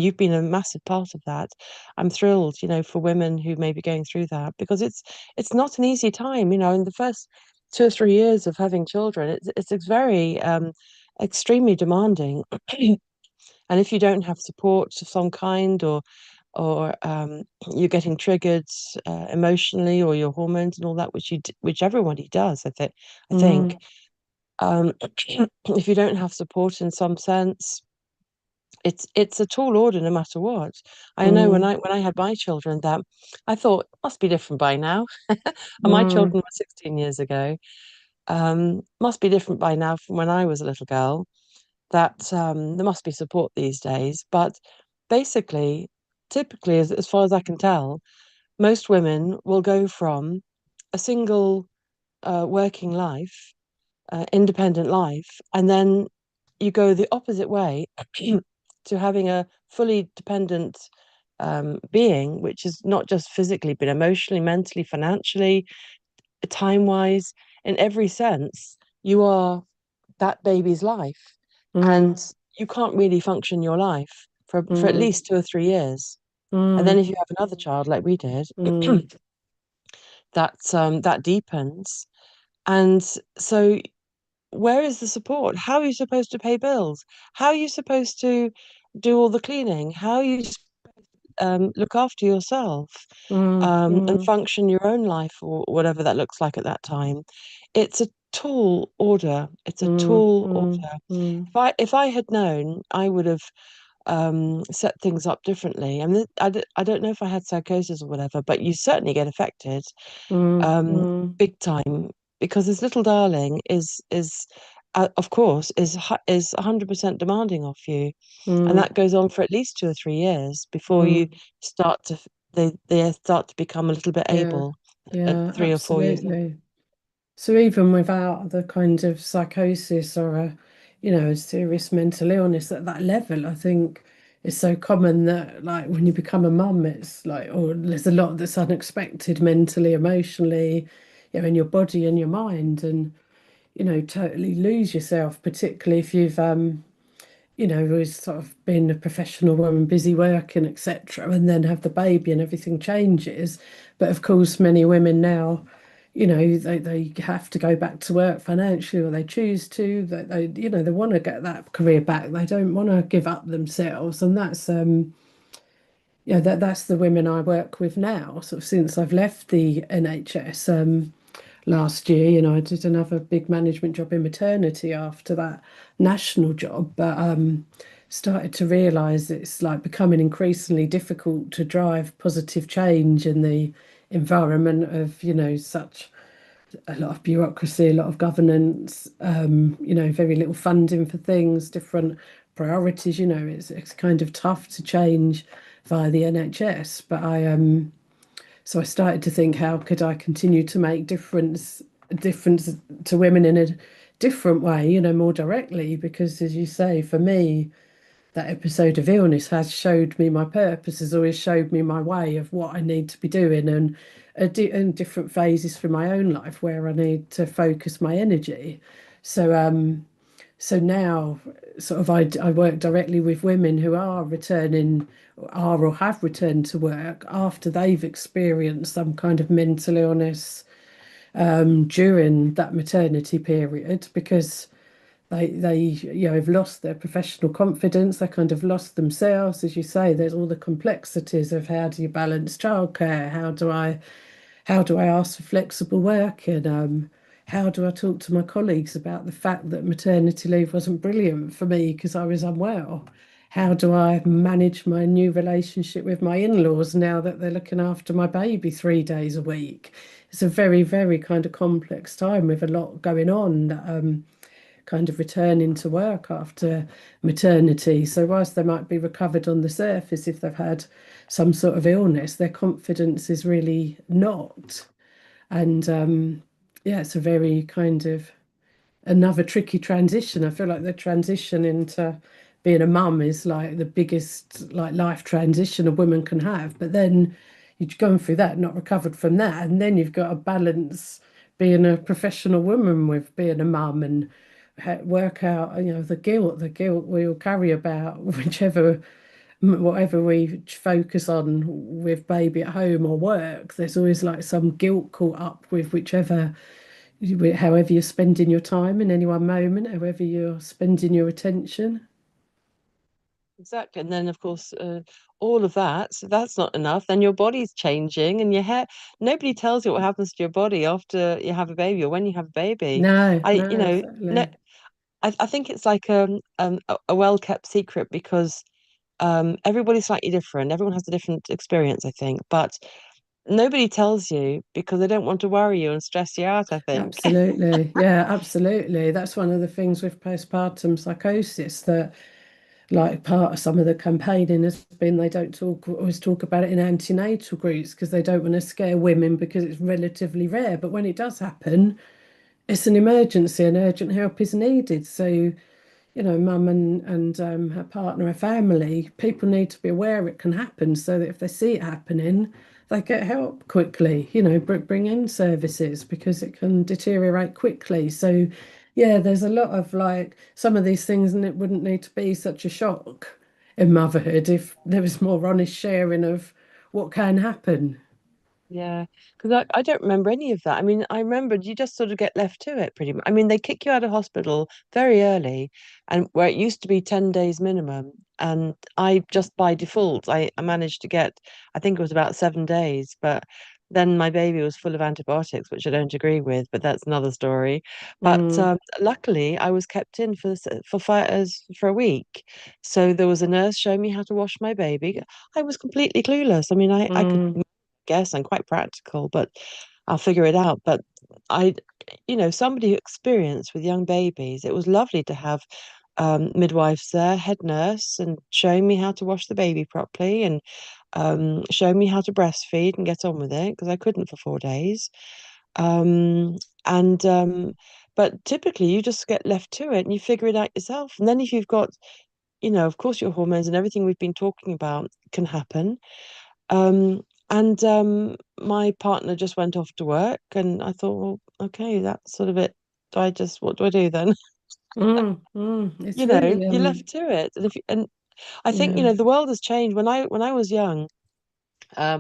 you've been a massive part of that. I'm thrilled, for women who may be going through that, because it's not an easy time, in the first 2 or 3 years of having children. It's very extremely demanding. And if you don't have support of some kind, or you're getting triggered emotionally, or your hormones and all that, which everybody does, I think, mm, if you don't have support in some sense, it's a tall order no matter what. I know when mm, I had my children, that I thought must be different by now. And my mm, children were 16 years ago. Must be different by now from when I was a little girl. That there must be support these days. But basically, typically, as far as I can tell, most women will go from a single working life, independent life, and then you go the opposite way to having a fully dependent being, which is not just physically, but emotionally, mentally, financially, time wise, in every sense. You are that baby's life, and mm, you can't really function your life for at mm, least 2 or 3 years. And then mm, if you have another child like we did, mm, that deepens. And so where is the support? How are you supposed to pay bills? How are you supposed to do all the cleaning? How are you look after yourself, mm, and mm, function your own life, or whatever that looks like at that time? It's a tall order. It's a mm, tall mm, order. mm, If I had known, I would have set things up differently. I mean, I don't know if I had psychosis or whatever, but you certainly get affected, mm, um, mm, big time, because this little darling is of course is 100% demanding of you, and mm, that goes on for at least 2 or 3 years before you mm. start to they start to become a little bit Yeah, able at yeah, 3 or 4 years old. absolutely. So even without the kind of psychosis or a serious mental illness at that level, I think it's so common that like when you become a mum, it's like, oh, there's a lot that's unexpected mentally, emotionally, in your body and your mind, and totally lose yourself, particularly if you've who's sort of been a professional woman, busy working, etc., and then have the baby and everything changes. But of course, many women now, they have to go back to work financially, or they choose to, they want to get that career back. They don't want to give up themselves. And that's that's the women I work with now, sort of since I've left the NHS. Last year, I did another big management job in maternity after that national job, but started to realize it's like becoming increasingly difficult to drive positive change in the environment of, such a lot of bureaucracy, a lot of governance, very little funding for things, different priorities, it's kind of tough to change via the NHS. But so I started to think, how could I continue to make difference to women in a different way, more directly? Because as you say, for me, that episode of illness has showed me my purpose, has always showed me my way of what I need to be doing, and and different phases for my own life where I need to focus my energy. So so now, sort of, I work directly with women who are returning, are or have returned to work after they've experienced some kind of mental illness during that maternity period, because they have lost their professional confidence. They kind of lost themselves, as you say. There's all the complexities of how do you balance childcare? How do I ask for flexible work? And how do I talk to my colleagues about the fact that maternity leave wasn't brilliant for me because I was unwell? How do I manage my new relationship with my in-laws now that they're looking after my baby 3 days a week? It's a very, very kind of complex time with a lot going on. Kind of returning to work after maternity. So whilst they might be recovered on the surface if they've had some sort of illness, their confidence is really not. And yeah, it's a very kind of another tricky transition. I feel like the transition into being a mum is like the biggest like life transition a woman can have. But then you're going through that, not recovered from that, and then you've got to balance being a professional woman with being a mum and work out, the guilt we all carry about whatever we focus on with baby at home or work. There's always like some guilt caught up with however you're spending your time in any one moment, however you're spending your attention. Exactly. And then, of course, all of that, so that's not enough. Then your body's changing and your hair, nobody tells you what happens to your body after you have a baby or when you have a baby. No, I, you no, know, no, exactly. I think it's like a well-kept secret because everybody's slightly different. Everyone has a different experience, I think, but nobody tells you because they don't want to worry you and stress you out, I think. Absolutely. Yeah, absolutely. That's one of the things with postpartum psychosis that like part of some of the campaigning has been they don't always talk about it in antenatal groups because they don't want to scare women because it's relatively rare. But when it does happen, it's an emergency and urgent help is needed. So mum and her partner, her family, people need to be aware it can happen so that if they see it happening, they get help quickly, bring in services because it can deteriorate quickly. So, yeah, there's a lot of like some of these things, and it wouldn't need to be such a shock in motherhood if there was more honest sharing of what can happen. Yeah, because I don't remember any of that. I mean, I remembered you just sort of get left to it pretty much. I mean, they kick you out of hospital very early, and where it used to be 10 days minimum. And I just by default, I managed to get, I think it was about 7 days, but then my baby was full of antibiotics, which I don't agree with, but that's another story. But Mm, luckily, I was kept in for a week. So there was a nurse showing me how to wash my baby. I was completely clueless. I mean, I could mm, guess I'm quite practical, but I'll figure it out. But I, somebody who experienced with young babies, it was lovely to have midwives there, head nurse, and showing me how to wash the baby properly and showing me how to breastfeed and get on with it because I couldn't for 4 days. Um, and but typically you just get left to it and you figure it out yourself. And then if you've got, of course, your hormones and everything we've been talking about can happen. Um, and my partner just went off to work, and I thought, well, okay, that's sort of it. What do I do then? It's really You're left to it. And I think, yeah, the world has changed. When I was young,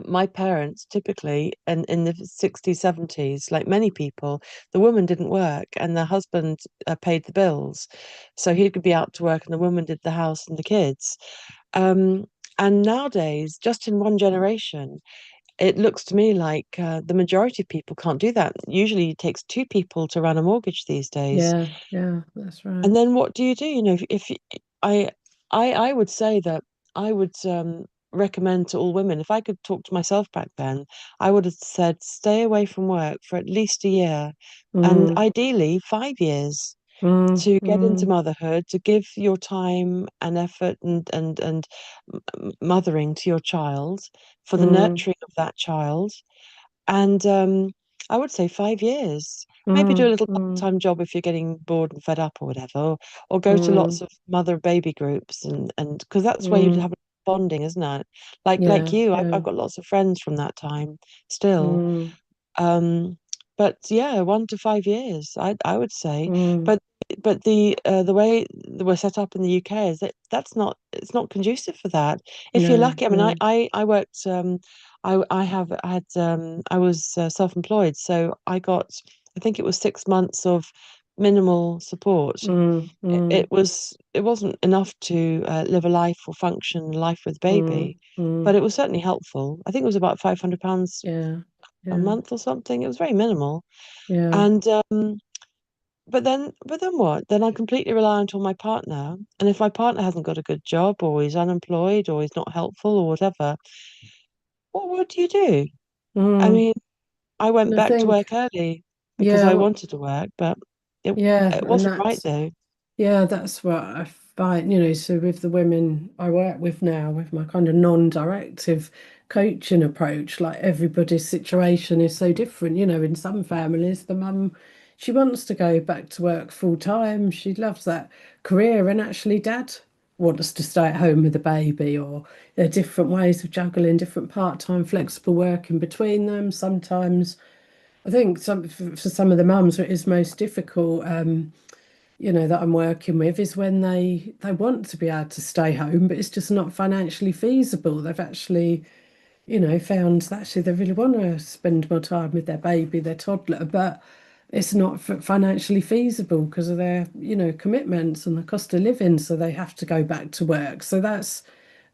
my parents typically in the 60s, 70s, like many people, the woman didn't work and the husband paid the bills. So he could be out to work and the woman did the house and the kids. Um, and nowadays, just in one generation, it looks to me like the majority of people can't do that. Usually, it takes two people to run a mortgage these days. yeah, that's right. And then what do you do? I, I would say that I would recommend to all women, if I could talk to myself back then, I would have said stay away from work for at least a year, and Mm, ideally 5 years mm, to get into mm, motherhood, to give your time and effort and mothering to your child for the mm, nurturing of that child. And I would say 5 years. Maybe do a mm, little mm, part-time job if you're getting bored and fed up or whatever, or go to lots mm, of mother baby groups and because that's where you'd mm, have bonding, isn't it? Like yeah, you, I've yeah, got lots of friends from that time still. mm, Um, but yeah, 1 to 5 years, I would say. mm, But the way that we're set up in the UK is that it's not conducive for that. If you're no, lucky, I mean, no, I worked I had I was self-employed, so I got I think it was 6 months of minimal support. mm, mm, It wasn't enough to live a life or function life with mm, baby, but mm. it was certainly helpful. I think it was about £500 Yeah, a yeah, month or something. It was very minimal. yeah. And but then what? Then I'm completely reliant on my partner. And if my partner hasn't got a good job or he's unemployed or he's not helpful or whatever, what do you do? I Mm. mean, I went And I back to think, work early because yeah, I wanted to work, but it yeah, it and wasn't right that's though. yeah, that's what I find, so with the women I work with now, with my kind of non-directive coaching approach, like everybody's situation is so different. In some families, the mum, she wants to go back to work full time. She loves that career, and actually, dad wants to stay at home with the baby, or there are different ways of juggling different part-time flexible work in between them. Sometimes I think for some of the mums, it is most difficult. That I'm working with is when they want to be able to stay home, but it's just not financially feasible. They've actually, found that actually they really want to spend more time with their baby, their toddler, but it's not financially feasible because of their, commitments and the cost of living. So they have to go back to work. So that's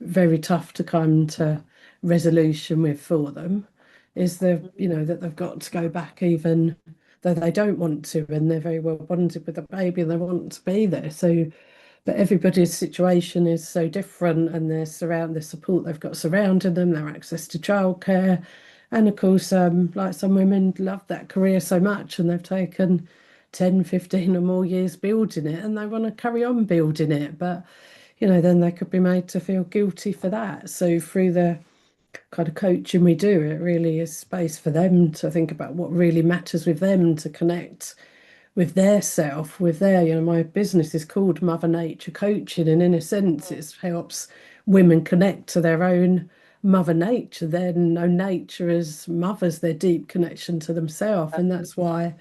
very tough to come to resolution with for them. Is that they've got to go back even though they don't want to, and they're very well bonded with the baby and they want to be there. So, but everybody's situation is so different, and the support they've got surrounding them, their access to childcare, and of course, like some women love that career so much, and they've taken 10, 15 or more years building it, and they want to carry on building it, but then they could be made to feel guilty for that. So through the kind of coaching we do, it really is space for them to think about what really matters with them, to connect with their self, with their, my business is called Mother Nature Coaching, and in a sense, it helps women connect to their own Mother Nature, their own nature as mothers, their deep connection to themselves. And that's why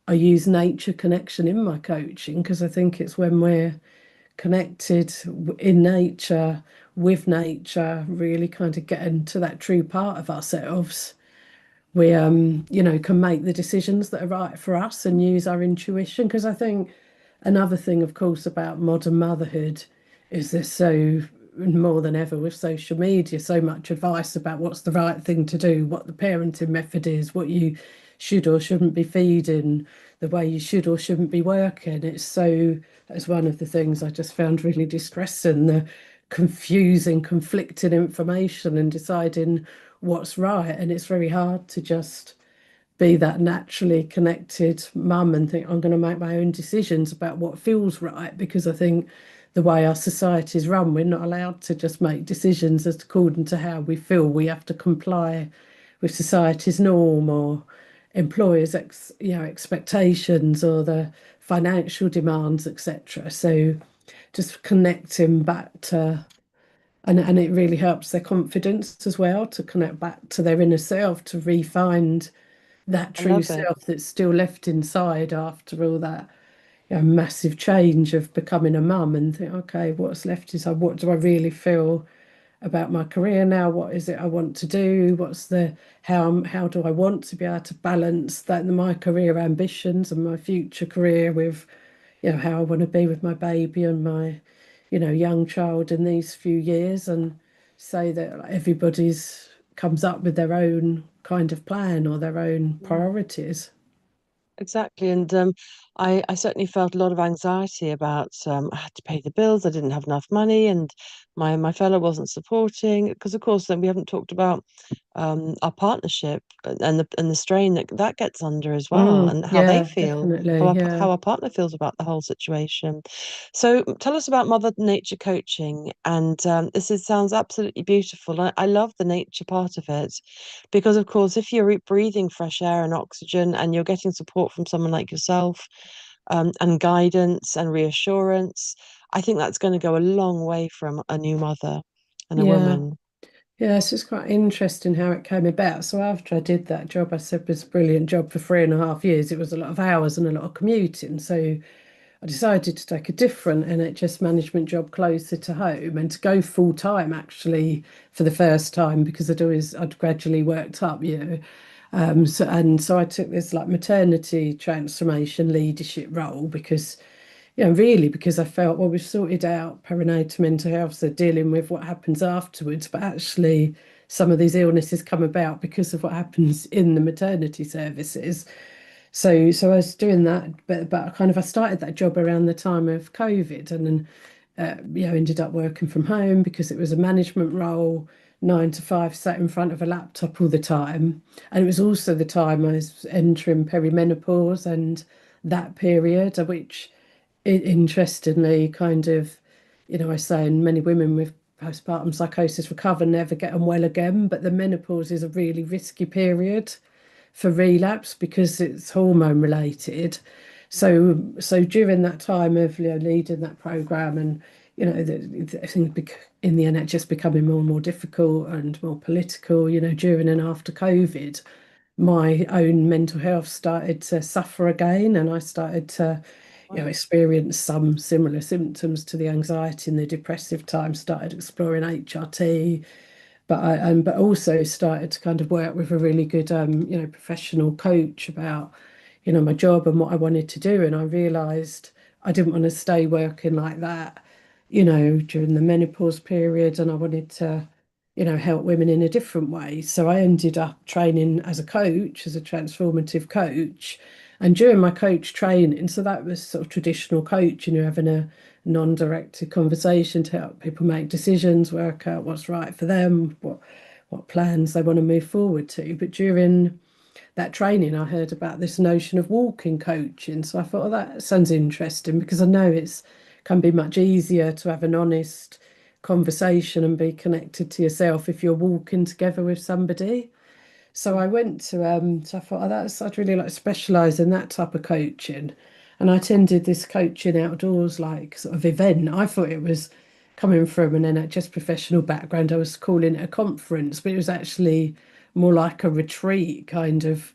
I use nature connection in my coaching, because I think it's when we're connected in nature, with nature, really kind of getting to that true part of ourselves, we can make the decisions that are right for us and use our intuition. Because I think another thing, of course, about modern motherhood is there's so more than ever with social media, so much advice about what's the right thing to do, what the parenting method is, what you should or shouldn't be feeding, the way you should or shouldn't be working. That's one of the things I just found really distressing, the confusing, conflicting information and deciding what's right. And it's very hard to just be that naturally connected mum and think I'm going to make my own decisions about what feels right, because I think the way our society is run, we're not allowed to just make decisions as according to how we feel. We have to comply with society's norm or employers' expectations or the financial demands, etc. So just connecting back to and it really helps their confidence as well, to connect back to their inner self, to re-find that I true love it. self that's still left inside after all that massive change of becoming a mum, and think, okay, what's left is what do I really feel about my career now? What is it I want to do? How do I want to be able to balance that my career ambitions and my future career with, how I want to be with my baby and my, young child in these few years, and say that like, everybody's comes up with their own kind of plan or their own Mm. priorities. Exactly, and I certainly felt a lot of anxiety about I had to pay the bills, I didn't have enough money, and my fellow wasn't supporting. Because of course, then we haven't talked about our partnership and the strain that that gets under as well, and how they Yeah, feel, definitely. Yeah. how our partner feels about the whole situation. So tell us about Mother Nature coaching, and sounds absolutely beautiful. I love the nature part of it because, of course, if you're breathing fresh air and oxygen, and you're getting support from someone like yourself, and guidance and reassurance, I think that's going to go a long way from a new mother and a Yeah. woman. Yeah, it's just quite interesting how it came about. So after I did that job, I said it was a brilliant job for 3.5 years. It was a lot of hours and a lot of commuting. So I decided to take a different NHS management job closer to home and to go full time actually for the first time, because I'd gradually worked up, So I took this like maternity transformation leadership role because, really because I felt, well, we've sorted out perinatal mental health, so dealing with what happens afterwards, but actually some of these illnesses come about because of what happens in the maternity services. So I was doing that, but kind of I started that job around the time of COVID, and then ended up working from home because it was a management role, 9 to 5, sat in front of a laptop all the time. And it was also the time I was entering perimenopause and that period, which interestingly kind of, I say, and many women with postpartum psychosis recover, never get on well again, but the menopause is a really risky period for relapse because it's hormone related. So during that time of leading that program, and I think in the NHS becoming more and more difficult and more political, during and after COVID, my own mental health started to suffer again, and I started to Wow. experience some similar symptoms to the anxiety and the depressive time. Started exploring HRT, but also started to kind of work with a really good professional coach about my job and what I wanted to do. And I realized I didn't want to stay working like that during the menopause period, and I wanted to help women in a different way. So I ended up training as a coach, as a transformative coach. And during my coach training, so that was sort of traditional coaching, you're having a non-directed conversation to help people make decisions, work out what's right for them, what plans they want to move forward to. But during that training, I heard about this notion of walking coaching. So I thought, oh, that sounds interesting because I know it's can be much easier to have an honest conversation and be connected to yourself if you're walking together with somebody. So I went to so I thought, oh, I'd really like to specialise in that type of coaching. And I attended this coaching outdoors like sort of event. I thought it was coming from an NHS professional background. I was calling it a conference, but it was actually more like a retreat kind of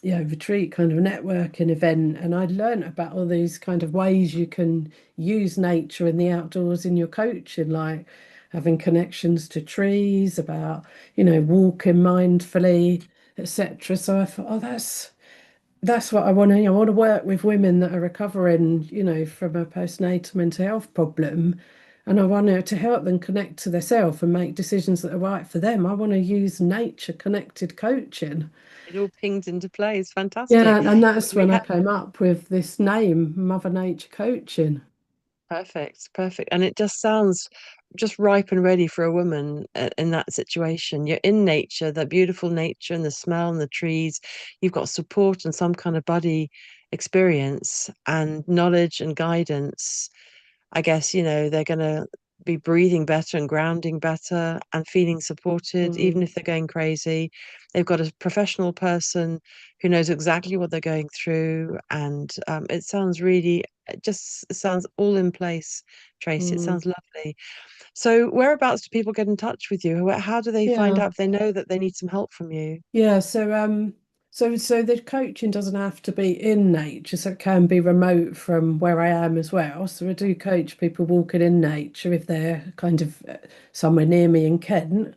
retreat kind of networking event. And I learned about all these kind of ways you can use nature and the outdoors in your coaching, like having connections to trees, about, walking mindfully, etc. So I thought, oh, that's what I want to, I want to work with women that are recovering, from a postnatal mental health problem. And I want to help them connect to themselves and make decisions that are right for them. I want to use nature connected coaching. It all pinged into play. It's fantastic. Yeah, and that's We when I had came up with this name, Mother Nature Coaching. perfect, perfect. And it just sounds just ripe and ready for a woman in that situation. You're in nature, the beautiful nature and the smell and the trees. You've got support and some kind of buddy experience and knowledge and guidance. I guess, they're going to be breathing better and grounding better and feeling supported, even Mm, if they're going crazy. They've got a professional person who knows exactly what they're going through. And it sounds all in place, Tracy. It mm. sounds lovely. So, whereabouts do people get in touch with you? How do they find Yeah. out if they know that they need some help from you? Yeah, so the coaching doesn't have to be in nature, so it can be remote from where I am as well. So I do coach people walking in nature if they're kind of somewhere near me in Kent.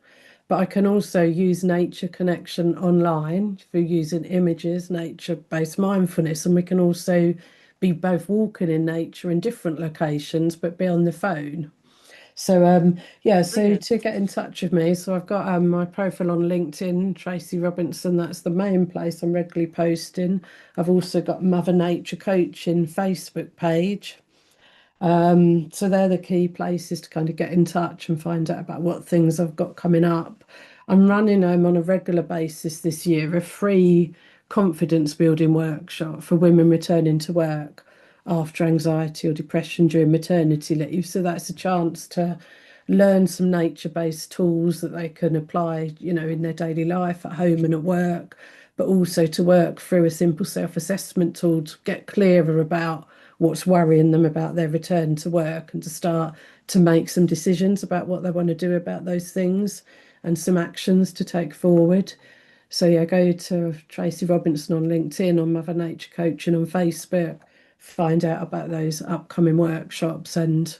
But I can also use nature connection online through using images, nature-based mindfulness, and we can also be both walking in nature in different locations, but be on the phone. So Brilliant. to get in touch with me, so I've got my profile on LinkedIn, Tracy Robinson, that's the main place I'm regularly posting. I've also got Mother Nature Coaching Facebook page. So they're the key places to kind of get in touch and find out about what things I've got coming up. I'm running on a regular basis this year a free confidence building workshop for women returning to work after anxiety or depression during maternity leave. So that's a chance to learn some nature-based tools that they can apply, in their daily life at home and at work, but also to work through a simple self-assessment tool to get clearer about what's worrying them about their return to work and to start to make some decisions about what they want to do about those things and some actions to take forward. So yeah, go to Tracy Robinson on LinkedIn, on Mother Nature Coaching on Facebook, find out about those upcoming workshops and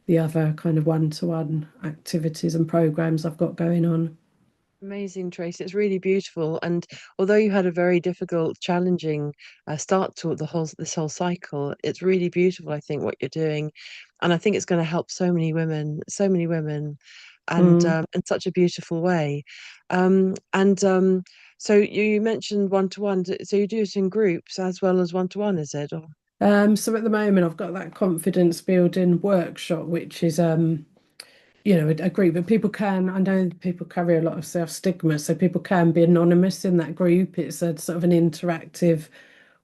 the other kind of one-to-one activities and programs I've got going on. Amazing, Tracy. It's really beautiful. And although you had a very difficult, challenging start to this whole cycle, it's really beautiful, I think, what you're doing. And I think it's going to help so many women, and Mm. in such a beautiful way. And so you mentioned one to one. So you do it in groups as well as one to one, is it? Or So at the moment, I've got that confidence building workshop, which is a group, but people can, I know people carry a lot of self-stigma, so people can be anonymous in that group. It's a sort of an interactive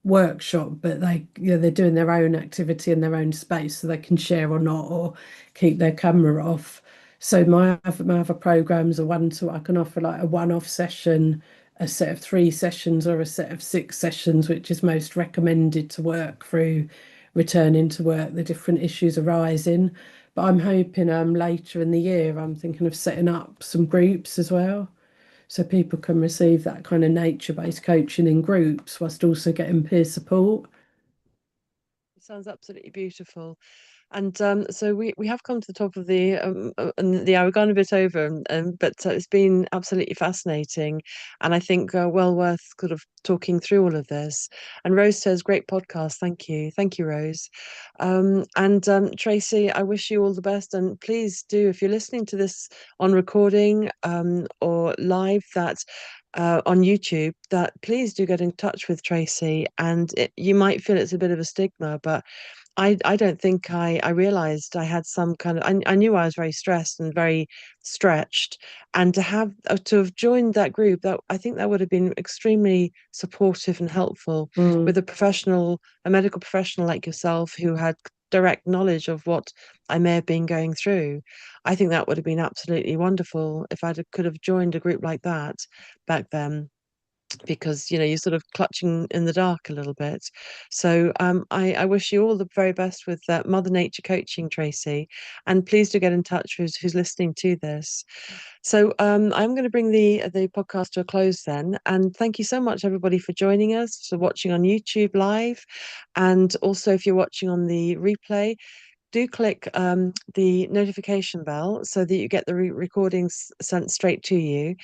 workshop, but they're doing their own activity in their own space, so they can share or not, or keep their camera off. So my other programs are one to I can offer like a one-off session, a set of 3 sessions, or a set of 6 sessions, which is most recommended to work through returning to work, the different issues arising. But I'm hoping later in the year, I'm thinking of setting up some groups as well, so people can receive that kind of nature-based coaching in groups whilst also getting peer support. it sounds absolutely beautiful. And so we have come to the top of the hour. We've gone a bit over, but it's been absolutely fascinating, and I think well worth sort of talking through all of this. And Rose says, "Great podcast, thank you, Rose." And Tracy, I wish you all the best, and please do, if you're listening to this on recording or live, that. On YouTube, that please do get in touch with Tracy, and you might feel it's a bit of a stigma, but I don't think I realized I had some kind of I knew I was very stressed and very stretched, and to have joined that group, that I think that would have been extremely supportive and helpful with Mm, a medical professional like yourself who had direct knowledge of what I may have been going through. I think that would have been absolutely wonderful if could have joined a group like that back then, because you're sort of clutching in the dark a little bit. So I wish you all the very best with Mother Nature coaching, Tracy, and please do get in touch with who's listening to this. So I'm going to bring the podcast to a close then, and thank you so much everybody for joining us, for watching on YouTube live, and also if you're watching on the replay, do click the notification bell so that you get the recordings sent straight to you,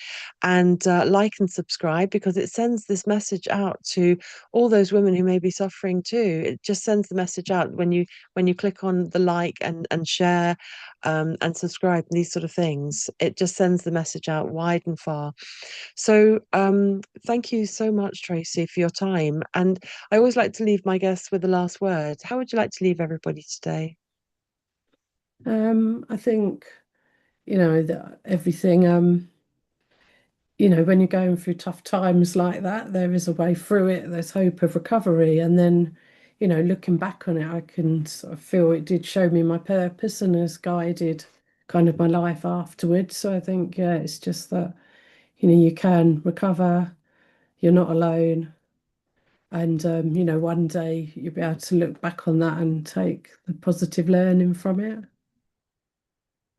and like and subscribe, because it sends this message out to all those women who may be suffering too. It just sends the message out when you click on the like and share and subscribe and these sort of things. It just sends the message out wide and far. So thank you so much, Tracy, for your time. And I always like to leave my guests with the last word. How would you like to leave everybody today? I think, that everything, when you're going through tough times like that, there is a way through it. There's hope of recovery. And then, looking back on it, I can sort of feel it did show me my purpose and has guided kind of my life afterwards. So I think, yeah, it's just that, you can recover, you're not alone. And, one day you'll be able to look back on that and take the positive learning from it.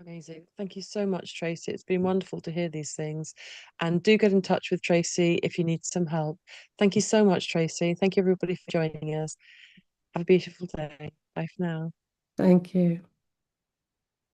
Amazing. Thank you so much, Tracy. It's been wonderful to hear these things. And do get in touch with Tracy if you need some help. Thank you so much, Tracy. Thank you, everybody, for joining us. Have a beautiful day. Bye for now. Thank you.